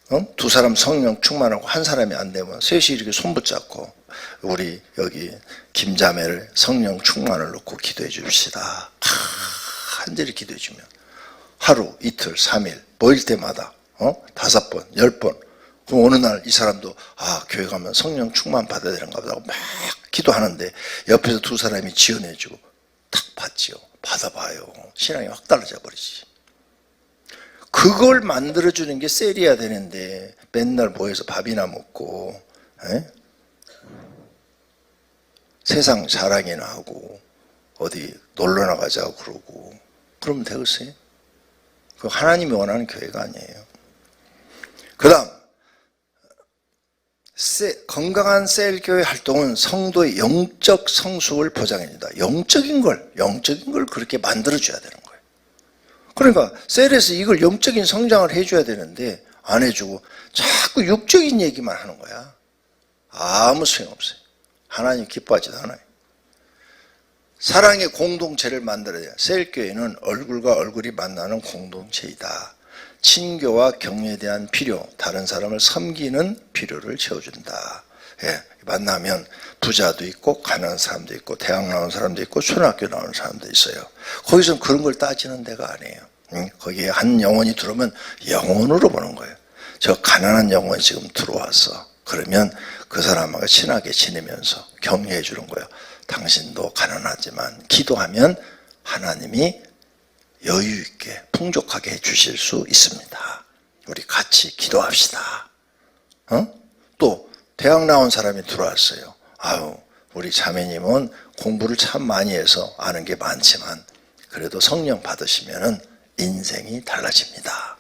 2사람 성령 충만하고 한 사람이 안 되면 셋이 이렇게 손 붙잡고 우리 여기 김자매를 성령 충만을 놓고 기도해 줍시다. 간절히 기도해 주면 하루, 이틀, 3일 모일 때마다 5번, 10번. 그럼 어느 날 이 사람도 교회 가면 성령 충만 받아야 되는가 보다 하고 막 기도하는데 옆에서 두 사람이 지원해주고 탁 받지요. 받아봐요. 신앙이 확 달라져 버리지. 그걸 만들어주는 게 셀이야 되는데 맨날 모여서 밥이나 먹고 세상 자랑이나 하고 어디 놀러 나가자고 그러고 그러면 되겠어요? 그 하나님이 원하는 교회가 아니에요. 그 다음 건강한 셀 교회 활동은 성도의 영적 성숙을 보장합니다. 영적인 걸 그렇게 만들어줘야 되는 거예요. 그러니까 셀에서 이걸 영적인 성장을 해줘야 되는데 안 해주고 자꾸 육적인 얘기만 하는 거야. 아무 소용없어요. 하나님 기뻐하지도 않아요. 사랑의 공동체를 만들어야 돼요. 셀교회는 얼굴과 얼굴이 만나는 공동체이다. 친교와 격려에 대한 필요, 다른 사람을 섬기는 필요를 채워준다. 만나면 부자도 있고 가난한 사람도 있고 대학 나온 사람도 있고 초등학교 나온 사람도 있어요. 거기서는 그런 걸 따지는 데가 아니에요. 거기에 한 영혼이 들어오면 영혼으로 보는 거예요. 저 가난한 영혼이 지금 들어와서 그러면 그 사람하고 친하게 지내면서 격려해 주는 거예요. 당신도 가난하지만 기도하면 하나님이 여유 있게 풍족하게 해주실 수 있습니다. 우리 같이 기도합시다. 또 대학 나온 사람이 들어왔어요. 우리 자매님은 공부를 참 많이 해서 아는 게 많지만 그래도 성령 받으시면 인생이 달라집니다.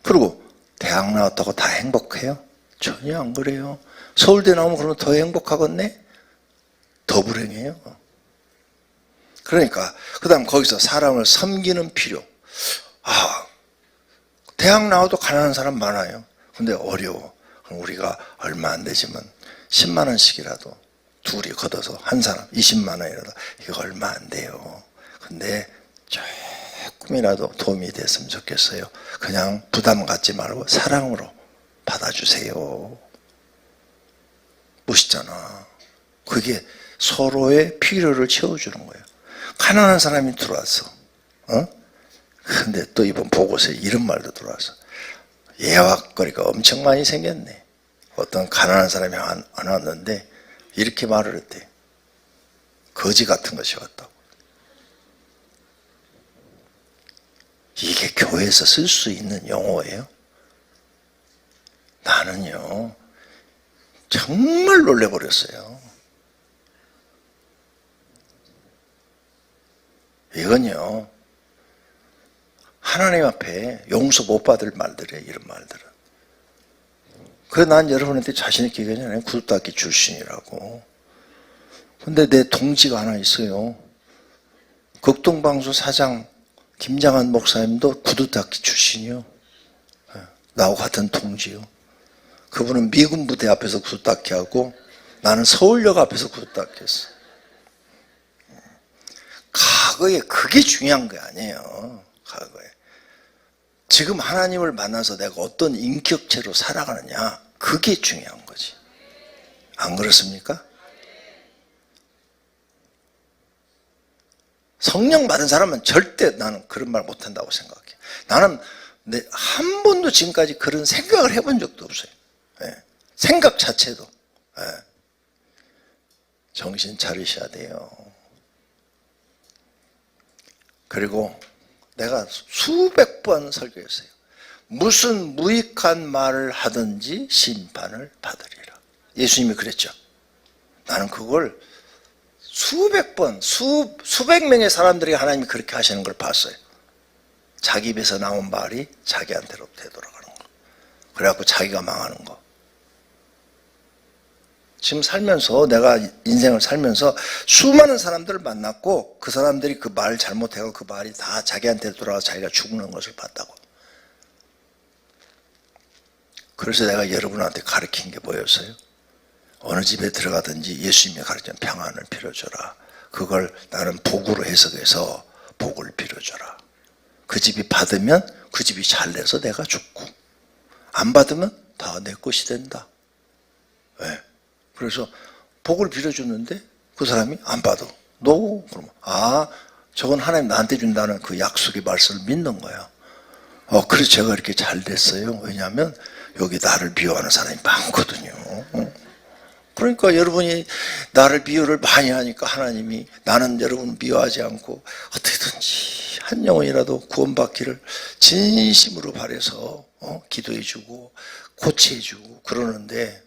그리고 대학 나왔다고 다 행복해요? 전혀 안 그래요. 서울대 나오면 그러면 더 행복하겠네? 더 불행해요. 그러니까 그 다음 거기서 사람을 섬기는 필요. 대학 나와도 가난한 사람 많아요. 근데 어려워. 그럼 우리가 얼마 안 되지만 10만 원씩이라도 둘이 걷어서 한 사람 20만 원이라도 이거 얼마 안 돼요. 근데 조금이라도 도움이 됐으면 좋겠어요. 그냥 부담 갖지 말고 사랑으로 받아주세요. 멋있잖아. 그게 서로의 필요를 채워주는 거예요. 가난한 사람이 들어왔어. 근데 또 이번 보고서에 이런 말도 들어왔어. 예약거리가 엄청 많이 생겼네. 어떤 가난한 사람이 안 왔는데 이렇게 말을 했대. 거지 같은 것이 왔다고. 이게 교회에서 쓸 수 있는 용어예요? 나는요 정말 놀래버렸어요. 이건요 하나님 앞에 용서 못 받을 말들이에요. 이런 말들은. 그래서 난 여러분한테 자신 있게 얘기하잖아요. 구두닦이 출신이라고. 근데 내 동지가 하나 있어요. 극동방수 사장 김장한 목사님도 구두닦이 출신이요. 나하고 같은 동지요. 그분은 미군 부대 앞에서 구두닦이 하고 나는 서울역 앞에서 구두닦이 했어. 과거에 그게 중요한 게 아니에요. 과거에. 지금 하나님을 만나서 내가 어떤 인격체로 살아가느냐, 그게 중요한 거지. 안 그렇습니까? 성령 받은 사람은 절대 나는 그런 말 못한다고 생각해. 나는 한 번도 지금까지 그런 생각을 해본 적도 없어요. 생각 자체도. 정신 차리셔야 돼요. 그리고 내가 수백 번 설교했어요. 무슨 무익한 말을 하든지 심판을 받으리라. 예수님이 그랬죠. 나는 그걸 수백 번, 수백 명의 사람들이 하나님이 그렇게 하시는 걸 봤어요. 자기 입에서 나온 말이 자기한테로 되돌아가는 거. 그래갖고 자기가 망하는 거. 지금 살면서 내가 인생을 살면서 수많은 사람들을 만났고 그 사람들이 그 말 잘못해서 그 말이 다 자기한테 돌아가서 자기가 죽는 것을 봤다고. 그래서 내가 여러분한테 가르친 게 뭐였어요? 어느 집에 들어가든지 예수님이 가르친 평안을 빌어줘라. 그걸 나는 복으로 해석해서 복을 빌어줘라. 그 집이 받으면 그 집이 잘 돼서 내가 죽고 안 받으면 다 내 것이 된다. 왜? 그래서 복을 빌어줬는데 그 사람이 안 받아. 그러면 저건 하나님 나한테 준다는 그 약속의 말씀을 믿는 거야. 그래서 제가 이렇게 잘 됐어요. 왜냐하면 여기 나를 미워하는 사람이 많거든요. 그러니까 여러분이 나를 미워를 많이 하니까 하나님이 나는 여러분 미워하지 않고 어떻게든지 한 영혼이라도 구원받기를 진심으로 바라서 기도해주고 고치해주고 그러는데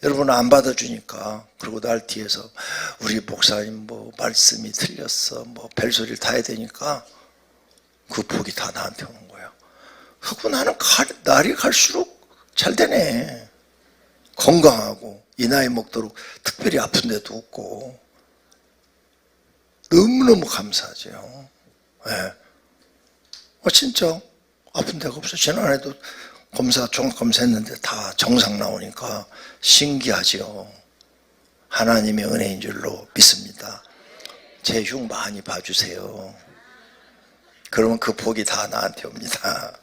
여러분 안 받아주니까 그리고 날 뒤에서 우리 목사님 뭐 말씀이 틀렸어 뭐 별소리를 다 해야 되니까 그 복이 다 나한테 오는 거야. 그리고 나는 날이 갈수록 잘 되네. 건강하고 이 나이 먹도록 특별히 아픈 데도 없고 너무너무 감사하죠. 네. 진짜 아픈 데가 없어. 지난해도 종합검사했는데 다 정상 나오니까 신기하죠. 하나님의 은혜인 줄로 믿습니다. 제 흉 많이 봐주세요. 그러면 그 복이 다 나한테 옵니다.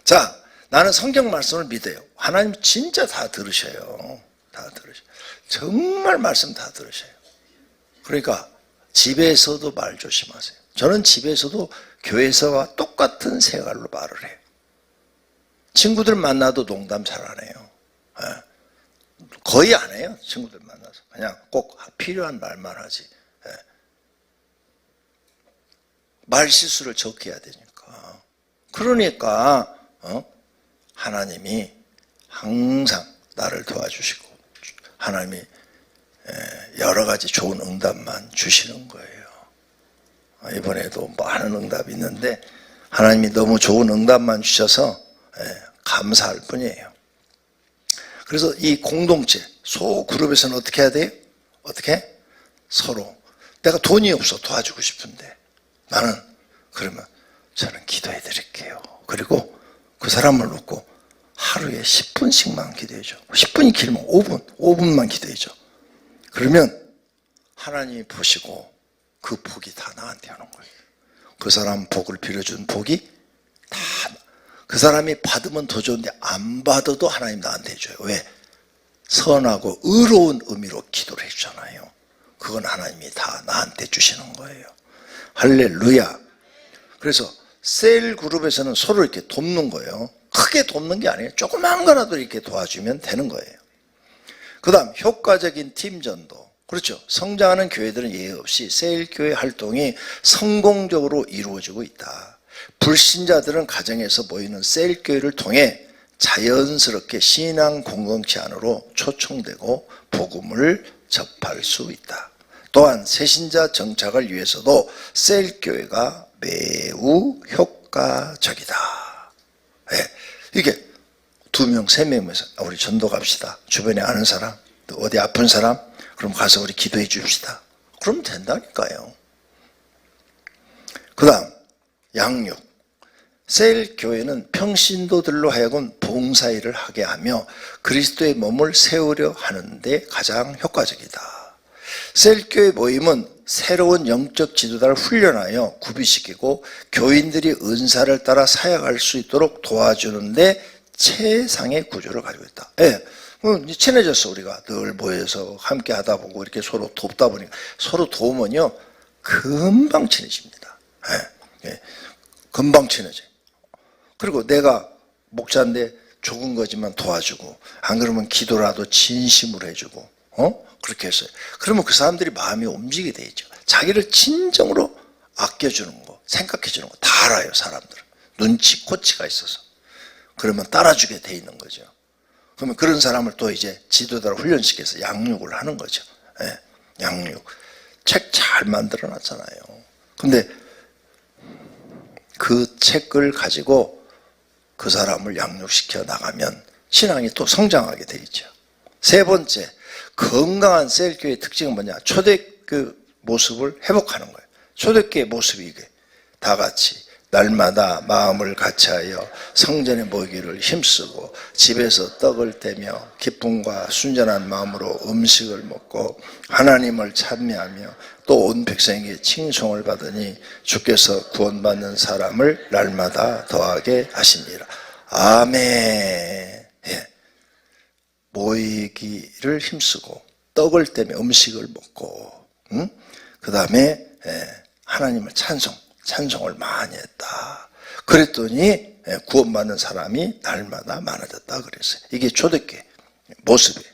자, 나는 성경 말씀을 믿어요. 하나님 진짜 다 들으셔요. 다 들으셔요. 정말 말씀 다 들으셔요. 그러니까 집에서도 말 조심하세요. 저는 집에서도 교회에서와 똑같은 생활로 말을 해요. 친구들 만나도 농담 잘 안 해요. 거의 안 해요. 친구들 만나서. 그냥 꼭 필요한 말만 하지. 말 실수를 적게 해야 되니까. 그러니까 하나님이 항상 나를 도와주시고 하나님이 여러 가지 좋은 응답만 주시는 거예요. 이번에도 많은 응답이 있는데 하나님이 너무 좋은 응답만 주셔서 감사할 뿐이에요. 그래서 이 공동체, 소그룹에서는 어떻게 해야 돼요? 어떻게? 서로 내가 돈이 없어 도와주고 싶은데 나는 그러면 저는 기도해 드릴게요. 그리고 그 사람을 놓고 하루에 10분씩만 기도해줘. 10분이 길면 5분만 기도해줘. 그러면 하나님이 보시고 그 복이 다 나한테 오는 거예요. 그 사람 복을 빌어준 복이 다 그 사람이 받으면 더 좋은데 안 받아도 하나님 나한테 해줘요. 왜? 선하고 의로운 의미로 기도를 해주잖아요. 그건 하나님이 다 나한테 주시는 거예요. 할렐루야. 그래서 셀 그룹에서는 서로 이렇게 돕는 거예요. 크게 돕는 게 아니에요. 조그만 거라도 이렇게 도와주면 되는 거예요. 그 다음 효과적인 팀전도. 그렇죠. 성장하는 교회들은 예외 없이 셀 교회 활동이 성공적으로 이루어지고 있다. 불신자들은 가정에서 모이는 셀 교회를 통해 자연스럽게 신앙 공동체 안으로 초청되고 복음을 접할 수 있다. 또한 새신자 정착을 위해서도 셀 교회가 매우 효과적이다. 네. 이게 2명, 3명에서 우리 전도 갑시다. 주변에 아는 사람, 또 어디 아픈 사람, 그럼 가서 우리 기도해 줍시다. 그러면 된다니까요. 그 다음 양육. 셀 교회는 평신도들로 하여금 봉사일을 하게 하며 그리스도의 몸을 세우려 하는데 가장 효과적이다. 셀 교회 모임은 새로운 영적 지도자를 훈련하여 구비시키고 교인들이 은사를 따라 사역할 수 있도록 도와주는데 최상의 구조를 가지고 있다. 예. 친해졌어. 우리가 늘 모여서 함께 하다 보고 이렇게 서로 돕다 보니까 서로 도우면요 금방 친해집니다. 예. 예. 금방 친해져요. 그리고 내가 목자인데 적은 거지만 도와주고 안 그러면 기도라도 진심으로 해주고 그렇게 했어요. 그러면 그 사람들이 마음이 움직이게 돼 있죠. 자기를 진정으로 아껴주는 거, 생각해주는 거 다 알아요. 사람들은 눈치, 코치가 있어서. 그러면 따라주게 돼 있는 거죠. 그러면 그런 사람을 또 이제 지도자로 훈련시켜서 양육을 하는 거죠. 예, 양육. 책 잘 만들어 놨잖아요. 근데 그 책을 가지고 그 사람을 양육시켜 나가면 신앙이 또 성장하게 돼 있죠. 세 번째, 건강한 셀교회의 특징은 뭐냐? 초대교 모습을 회복하는 거예요. 초대교회 모습이 이게 다 같이 날마다 마음을 같이하여 성전에 모이기를 힘쓰고 집에서 떡을 떼며 기쁨과 순전한 마음으로 음식을 먹고 하나님을 찬미하며 또 온 백성에게 칭송을 받으니 주께서 구원받는 사람을 날마다 더하게 하시니라. 아멘. 예. 모이기를 힘쓰고 떡을 떼며 음식을 먹고 그 다음에 하나님을 찬송을 많이 했다. 그랬더니 구원받는 사람이 날마다 많아졌다 그랬어요. 이게 초대교회 모습이에요.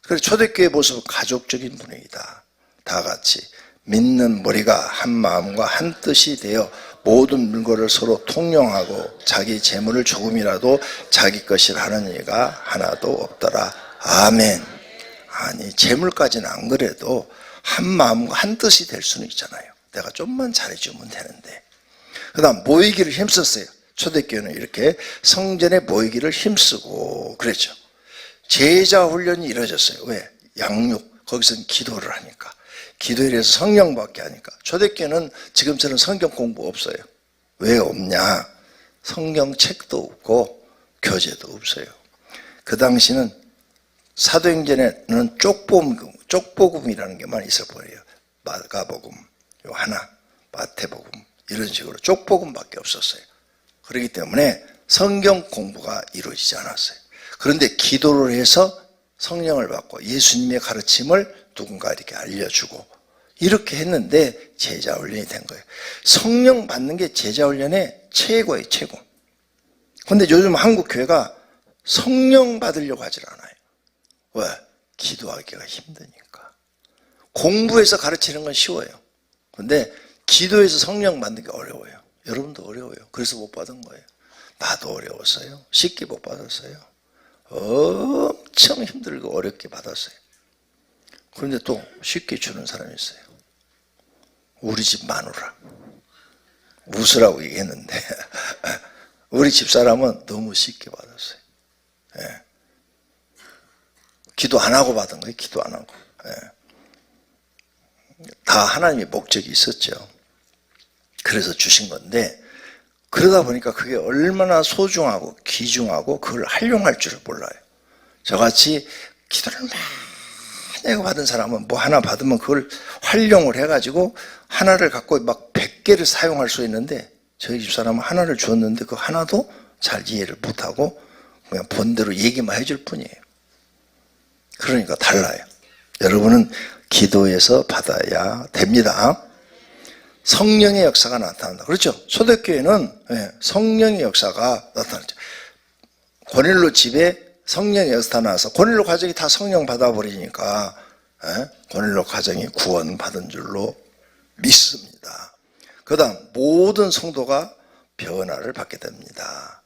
그래서 초대교회 모습은 가족적인 분위기다. 다 같이 믿는 무리가 한 마음과 한 뜻이 되어 모든 물건을 서로 통용하고 자기 재물을 조금이라도 자기 것이라 하는 이가 하나도 없더라. 아멘. 아니 재물까지는 안 그래도 한 마음과 한 뜻이 될 수는 있잖아요. 내가 좀만 잘해주면 되는데. 그 다음 모이기를 힘썼어요. 초대교회는 이렇게 성전에 모이기를 힘쓰고 그랬죠. 제자 훈련이 이루어졌어요. 왜? 양육, 거기서는 기도를 하니까. 기도에 대해서 성령 받게 하니까. 초대교회는 지금처럼 성경 공부 없어요. 왜 없냐? 성경책도 없고 교재도 없어요. 그 당시는 사도행전에는 쪽복음이라는 게만 있어 보여요. 마가복음, 요하나, 마태복음 이런 식으로 쪽복음밖에 없었어요. 그렇기 때문에 성경 공부가 이루어지지 않았어요. 그런데 기도를 해서 성령을 받고 예수님의 가르침을 누군가 이렇게 알려주고 이렇게 했는데 제자 훈련이 된 거예요. 성령 받는 게 제자 훈련의 최고예요, 최고. 그런데 요즘 한국 교회가 성령 받으려고 하질 않아요. 왜? 기도하기가 힘드니까. 공부해서 가르치는 건 쉬워요. 그런데 기도해서 성령 받는 게 어려워요. 여러분도 어려워요. 그래서 못 받은 거예요. 나도 어려웠어요. 쉽게 못 받았어요. 엄청 힘들고 어렵게 받았어요. 그런데 또 쉽게 주는 사람이 있어요. 우리 집 마누라. 웃으라고 얘기했는데 우리 집사람은 너무 쉽게 받았어요. 예. 기도 안 하고 받은 거예요. 기도 안 하고. 예. 다 하나님의 목적이 있었죠. 그래서 주신 건데 그러다 보니까 그게 얼마나 소중하고 귀중하고 그걸 활용할 줄을 몰라요. 저같이 기도를 많이 하고 받은 사람은 뭐 하나 받으면 그걸 활용을 해가지고 하나를 갖고 막 100개를 사용할 수 있는데 저희 집사람은 하나를 주었는데 그 하나도 잘 이해를 못하고 그냥 본대로 얘기만 해줄 뿐이에요. 그러니까 달라요. 여러분은 기도해서 받아야 됩니다. 성령의 역사가 나타난다. 그렇죠? 초대교회는 성령의 역사가 나타났죠. 고넬로 집에 성령의 역사가 나와서 고넬로 가정이 다 성령 받아버리니까 고넬로 가정이 구원 받은 줄로 믿습니다. 그 다음 모든 성도가 변화를 받게 됩니다.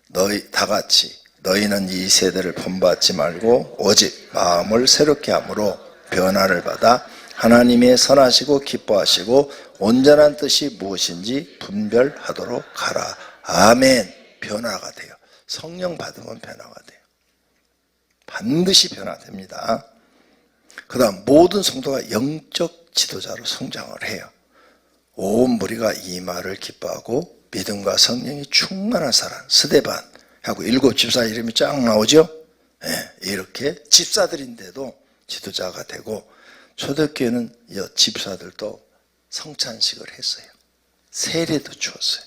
너희 다 같이 너희는 이 세대를 본받지 말고 오직 마음을 새롭게 함으로 변화를 받아 하나님의 선하시고 기뻐하시고 온전한 뜻이 무엇인지 분별하도록 하라. 아멘. 변화가 돼요. 성령 받으면 변화가 돼요. 반드시 변화됩니다. 그 다음 모든 성도가 영적 지도자로 성장을 해요. 온 무리가 이 말을 기뻐하고 믿음과 성령이 충만한 사람 스데반 하고 7 집사 이름이 쫙 나오죠. 이렇게 집사들인데도 지도자가 되고 초대교회는 집사들도 성찬식을 했어요. 세례도 주었어요.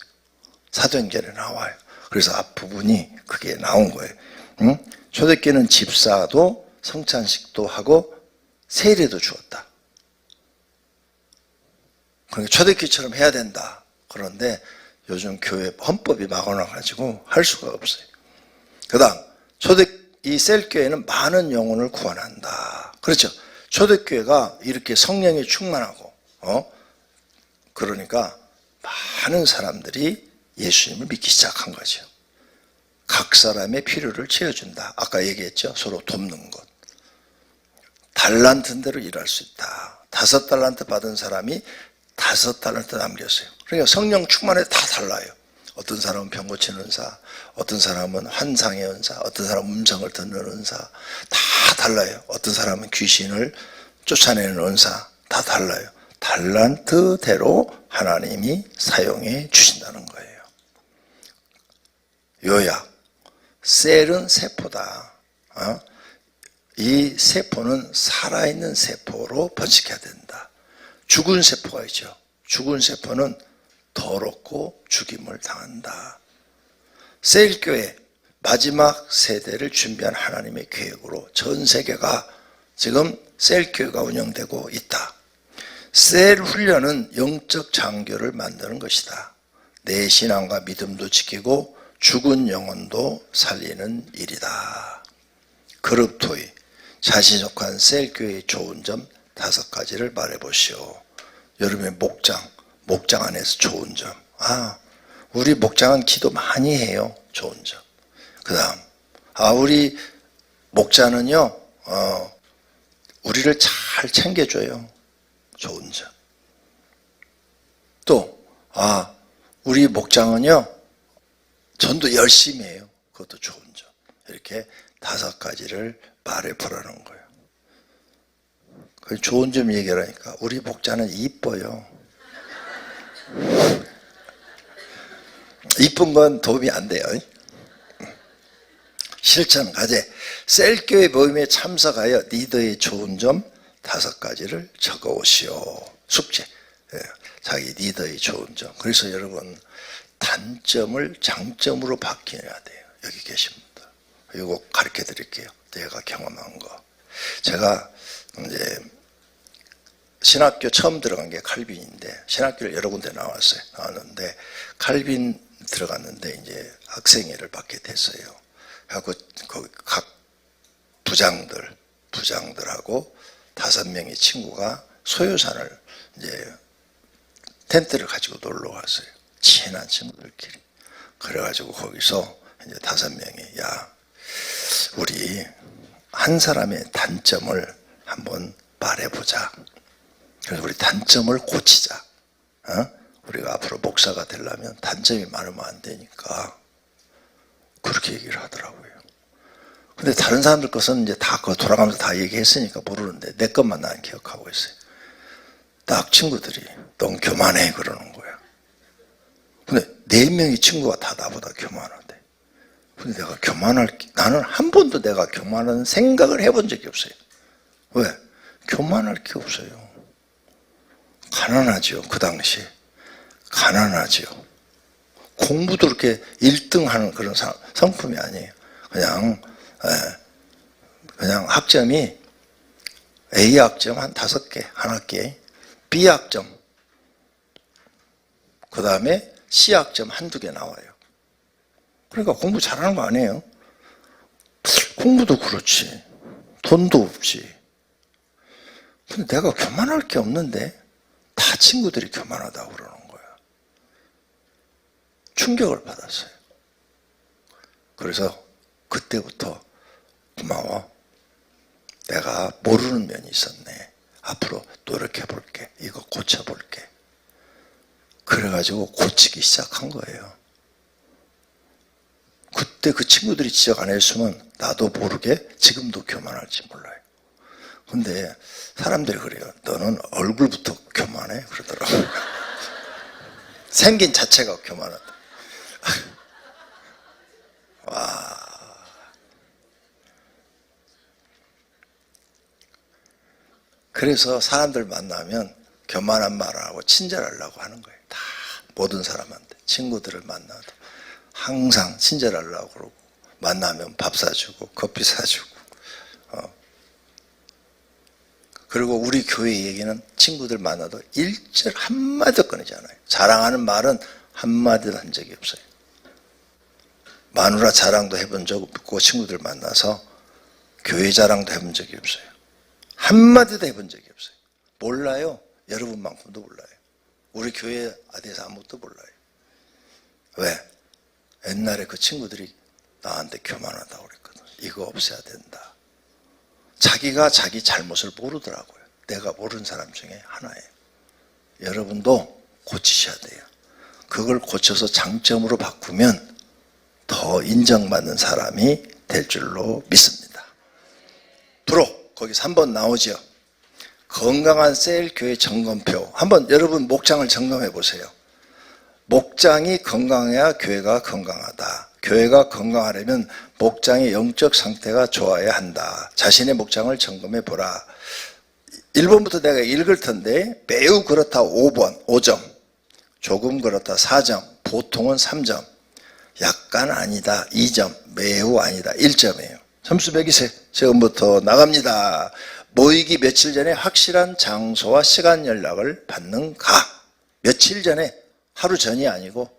사도행전에 나와요. 그래서 앞부분이 그게 나온 거예요. 초대교회는 집사도 성찬식도 하고 세례도 주었다. 그러니까 초대교회처럼 해야 된다. 그런데 요즘 교회 헌법이 막아놔가지고 할 수가 없어요. 그 다음 이 셀교회는 많은 영혼을 구원한다. 그렇죠? 초대교회가 이렇게 성령이 충만하고 그러니까 많은 사람들이 예수님을 믿기 시작한 거죠. 각 사람의 필요를 채워준다. 아까 얘기했죠. 서로 돕는 것. 달란트인 대로 일할 수 있다. 5달란트 받은 사람이 5달란트 남겼어요. 그러니까 성령 충만에 다 달라요. 어떤 사람은 병 고치는 은사, 어떤 사람은 환상의 은사, 어떤 사람은 음성을 듣는 은사, 다 달라요. 어떤 사람은 귀신을 쫓아내는 은사, 다 달라요. 달란트대로 하나님이 사용해 주신다는 거예요. 요약, 셀은 세포다. 이 세포는 살아있는 세포로 번식해야 된다. 죽은 세포가 있죠. 죽은 세포는 더럽고 죽임을 당한다. 셀교회 마지막 세대를 준비한 하나님의 계획으로 전 세계가 지금 셀교회가 운영되고 있다. 셀 훈련은 영적 장교를 만드는 것이다. 내 신앙과 믿음도 지키고 죽은 영혼도 살리는 일이다. 그룹토이, 자신이 속한 셀교회의 좋은 점 5가지를 말해보시오. 여러분의 목장 안에서 좋은 점. 우리 목장은 기도 많이 해요. 좋은 점. 그 다음, 우리 목자는요, 우리를 잘 챙겨줘요. 좋은 점. 또, 우리 목장은요, 전도 열심히 해요. 그것도 좋은 점. 이렇게 5가지를 말해보라는 거예요. 좋은 점 얘기하니까 우리 목자는 이뻐요. 이쁜 건 도움이 안 돼요. 실천 과제. 셀교회 모임에 참석하여 리더의 좋은 점 5가지를 적어오시오. 숙제. 자기 리더의 좋은 점. 그래서 여러분, 단점을 장점으로 바뀌어야 돼요. 여기 계십니다. 이거 가르쳐 드릴게요. 내가 경험한 거. 제가 이제 신학교 처음 들어간 게 칼빈인데, 신학교를 여러 군데 나왔는데 칼빈 들어갔는데 이제 학생회를 받게 됐어요. 하고 거기 각 부장들하고 5명의 친구가 소요산을 이제 텐트를 가지고 놀러 왔어요. 친한 친구들끼리. 그래가지고 거기서 이제 5명이 우리 한 사람의 단점을 한번 말해보자. 그래서 우리 단점을 고치자. 우리가 앞으로 목사가 되려면 단점이 많으면 안 되니까 그렇게 얘기를 하더라고요. 근데 다른 사람들 것은 이제 다 돌아가면서 다 얘기했으니까 모르는데 내 것만 나는 기억하고 있어요. 딱 친구들이 넌 교만해 그러는 거야. 근데 4명의 친구가 다 나보다 교만하대. 근데 내가 나는 한 번도 내가 교만한 생각을 해본 적이 없어요. 왜? 교만할 게 없어요. 가난하죠. 그 당시에 가난하죠. 공부도 그렇게 1등 하는 그런 성품이 아니에요. 그냥 학점이 A 학점 한 5개, 한 학기에 B 학점, 그 다음에 C 학점 한두 개 나와요. 그러니까 공부 잘하는 거 아니에요. 공부도 그렇지, 돈도 없지. 근데 내가 교만할 게 없는데 다 친구들이 교만하다고 그러는 거야. 충격을 받았어요. 그래서 그때부터 고마워. 내가 모르는 면이 있었네. 앞으로 노력해 볼게. 이거 고쳐 볼게. 그래가지고 고치기 시작한 거예요. 그때 그 친구들이 지적 안 했으면 나도 모르게 지금도 교만할지 몰라요. 근데 사람들이 그래요. 너는 얼굴부터 교만해? 그러더라고요. 생긴 자체가 교만하다. 와. 그래서 사람들 만나면 교만한 말을 하고 친절하려고 하는 거예요. 다 모든 사람한테. 친구들을 만나도 항상 친절하려고 그러고, 만나면 밥 사주고 커피 사주고. 그리고 우리 교회 얘기는 친구들 만나도 일절 한마디도 꺼내지 않아요. 자랑하는 말은 한마디도 한 적이 없어요. 마누라 자랑도 해본 적 없고, 친구들 만나서 교회 자랑도 해본 적이 없어요. 한마디도 해본 적이 없어요. 몰라요. 여러분만큼도 몰라요. 우리 교회에 대해서 아무것도 몰라요. 왜? 옛날에 그 친구들이 나한테 교만하다고 그랬거든. 이거 없애야 된다. 자기가 자기 잘못을 모르더라고요. 내가 모르는 사람 중에 하나예요. 여러분도 고치셔야 돼요. 그걸 고쳐서 장점으로 바꾸면 더 인정받는 사람이 될 줄로 믿습니다. 프로, 거기 3번 나오죠. 건강한 셀 교회 점검표. 한번 여러분 목장을 점검해 보세요. 목장이 건강해야 교회가 건강하다. 교회가 건강하려면 목장의 영적 상태가 좋아야 한다. 자신의 목장을 점검해 보라. 1번부터 내가 읽을 텐데, 매우 그렇다 5점, 조금 그렇다 4점, 보통은 3점, 약간 아니다 2점, 매우 아니다 1점이에요. 점수 매기세요. 지금부터 나갑니다. 모이기 며칠 전에 확실한 장소와 시간 연락을 받는가. 며칠 전에, 하루 전이 아니고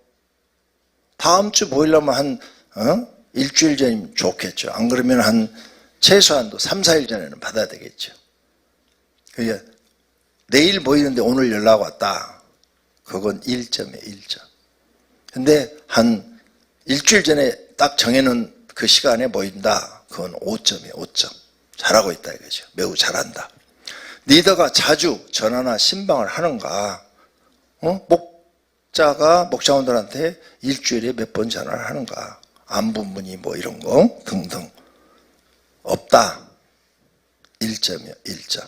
다음 주 모이려면 한 일주일 전이면 좋겠죠. 안 그러면 한 최소한도 3, 4일 전에는 받아야 되겠죠. 그러니까 내일 모이는데 오늘 연락 왔다. 그건 1점이에요. 1점. 근데 한 일주일 전에 딱 정해놓은 그 시간에 모인다. 그건 5점이에요. 5점. 잘하고 있다 이거죠. 매우 잘한다. 리더가 자주 전화나 신방을 하는가? 목자원들한테 일주일에 몇 번 전화를 하는가? 안부 문의 뭐 이런 거 등등. 없다. 1점이요. 1점.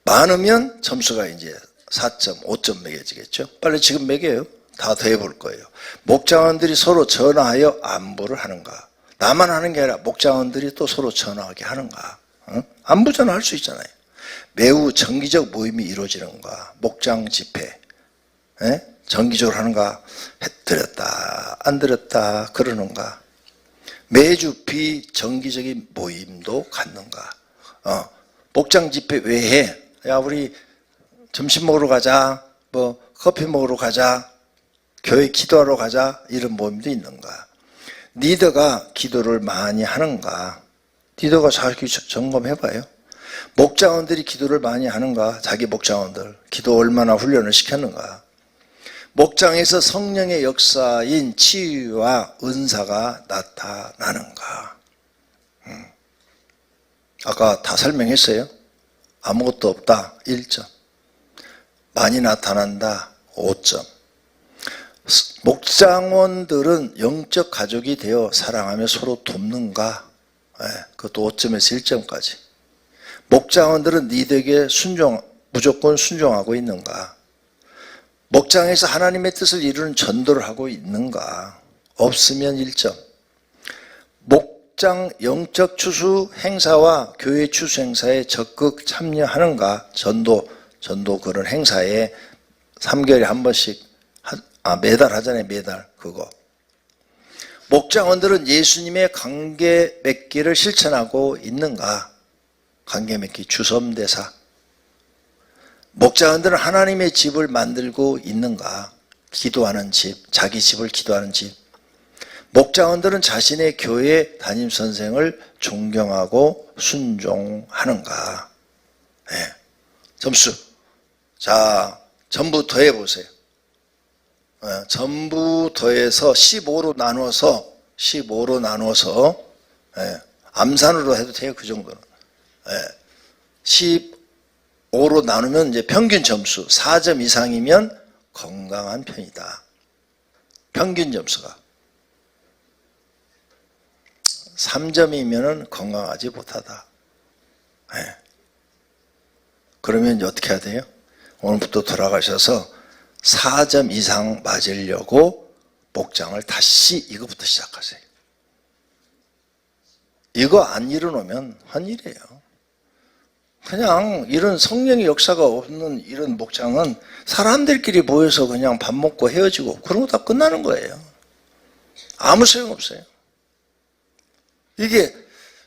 많으면 점수가 이제 4점, 5점 매겨지겠죠. 빨리 지금 매겨요. 다 더해볼 거예요. 목자원들이 서로 전화하여 안부를 하는가? 나만 하는 게 아니라 목자원들이 또 서로 전화하게 하는가? 안부 전화할 수 있잖아요. 매우 정기적 모임이 이루어지는가? 목장 집회 정기적으로 하는가? 드렸다 안 드렸다 그러는가? 매주 비정기적인 모임도 갖는가? 목장 집회 외에 야 우리 점심 먹으러 가자, 뭐 커피 먹으러 가자, 교회 기도하러 가자 이런 모임도 있는가? 리더가 기도를 많이 하는가? 리더가 자기 점검해봐요. 목장원들이 기도를 많이 하는가? 자기 목장원들 기도 얼마나 훈련을 시켰는가? 목장에서 성령의 역사인 치유와 은사가 나타나는가? 아까 다 설명했어요. 아무것도 없다 1점, 많이 나타난다 5점. 목장원들은 영적 가족이 되어 사랑하며 서로 돕는가? 그것도 5점에서 1점까지. 목장원들은 리더에게 무조건 순종하고 있는가? 목장에서 하나님의 뜻을 이루는 전도를 하고 있는가? 없으면 1점. 목장 영적 추수 행사와 교회 추수 행사에 적극 참여하는가? 전도 그런 행사에 3개월에 한 번씩 매달 하잖아요. 매달 그거. 목장원들은 예수님의 관계 맺기를 실천하고 있는가? 관계 맺기 주섬대사. 목장원들은 하나님의 집을 만들고 있는가? 기도하는 집, 자기 집을 기도하는 집. 목장원들은 자신의 교회 담임선생을 존경하고 순종하는가? 점수. 자, 전부 더해보세요. 전부 더해서 15로 나누어서 암산으로 해도 돼요. 그 정도는. 15로 나누면 이제 평균 점수 4점 이상이면 건강한 편이다. 평균 점수가 3점이면 건강하지 못하다. 그러면 이제 어떻게 해야 돼요? 오늘부터 돌아가셔서 4점 이상 맞으려고 목장을 다시 이거부터 시작하세요. 이거 안 이뤄놓으면 한일이에요. 그냥 이런 성령의 역사가 없는 이런 목장은 사람들끼리 모여서 그냥 밥 먹고 헤어지고 그런 거 다 끝나는 거예요. 아무 소용없어요. 이게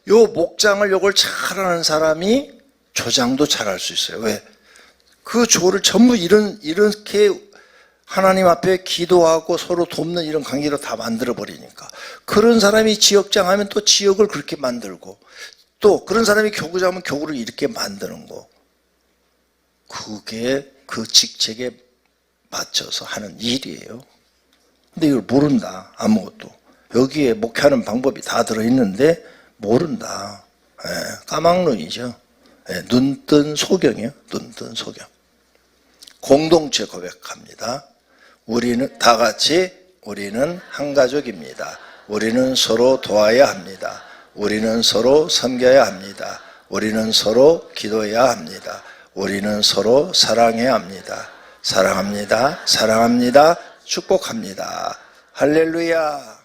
요 목장을 요걸 잘하는 사람이 조장도 잘할 수 있어요. 왜? 그 조를 전부 이렇게 하나님 앞에 기도하고 서로 돕는 이런 관계로 다 만들어 버리니까. 그런 사람이 지역장 하면 또 지역을 그렇게 만들고, 또 그런 사람이 교구장 하면 교구를 이렇게 만드는 거. 그게 그 직책에 맞춰서 하는 일이에요. 근데 이걸 모른다. 아무것도. 여기에 목회하는 방법이 다 들어있는데 모른다. 까막눈이죠. 눈뜬 소경이에요. 눈뜬 소경. 공동체 고백합니다. 우리는 다 같이 우리는 한 가족입니다. 우리는 서로 도와야 합니다. 우리는 서로 섬겨야 합니다. 우리는 서로 기도해야 합니다. 우리는 서로 사랑해야 합니다. 사랑합니다. 사랑합니다. 축복합니다. 할렐루야.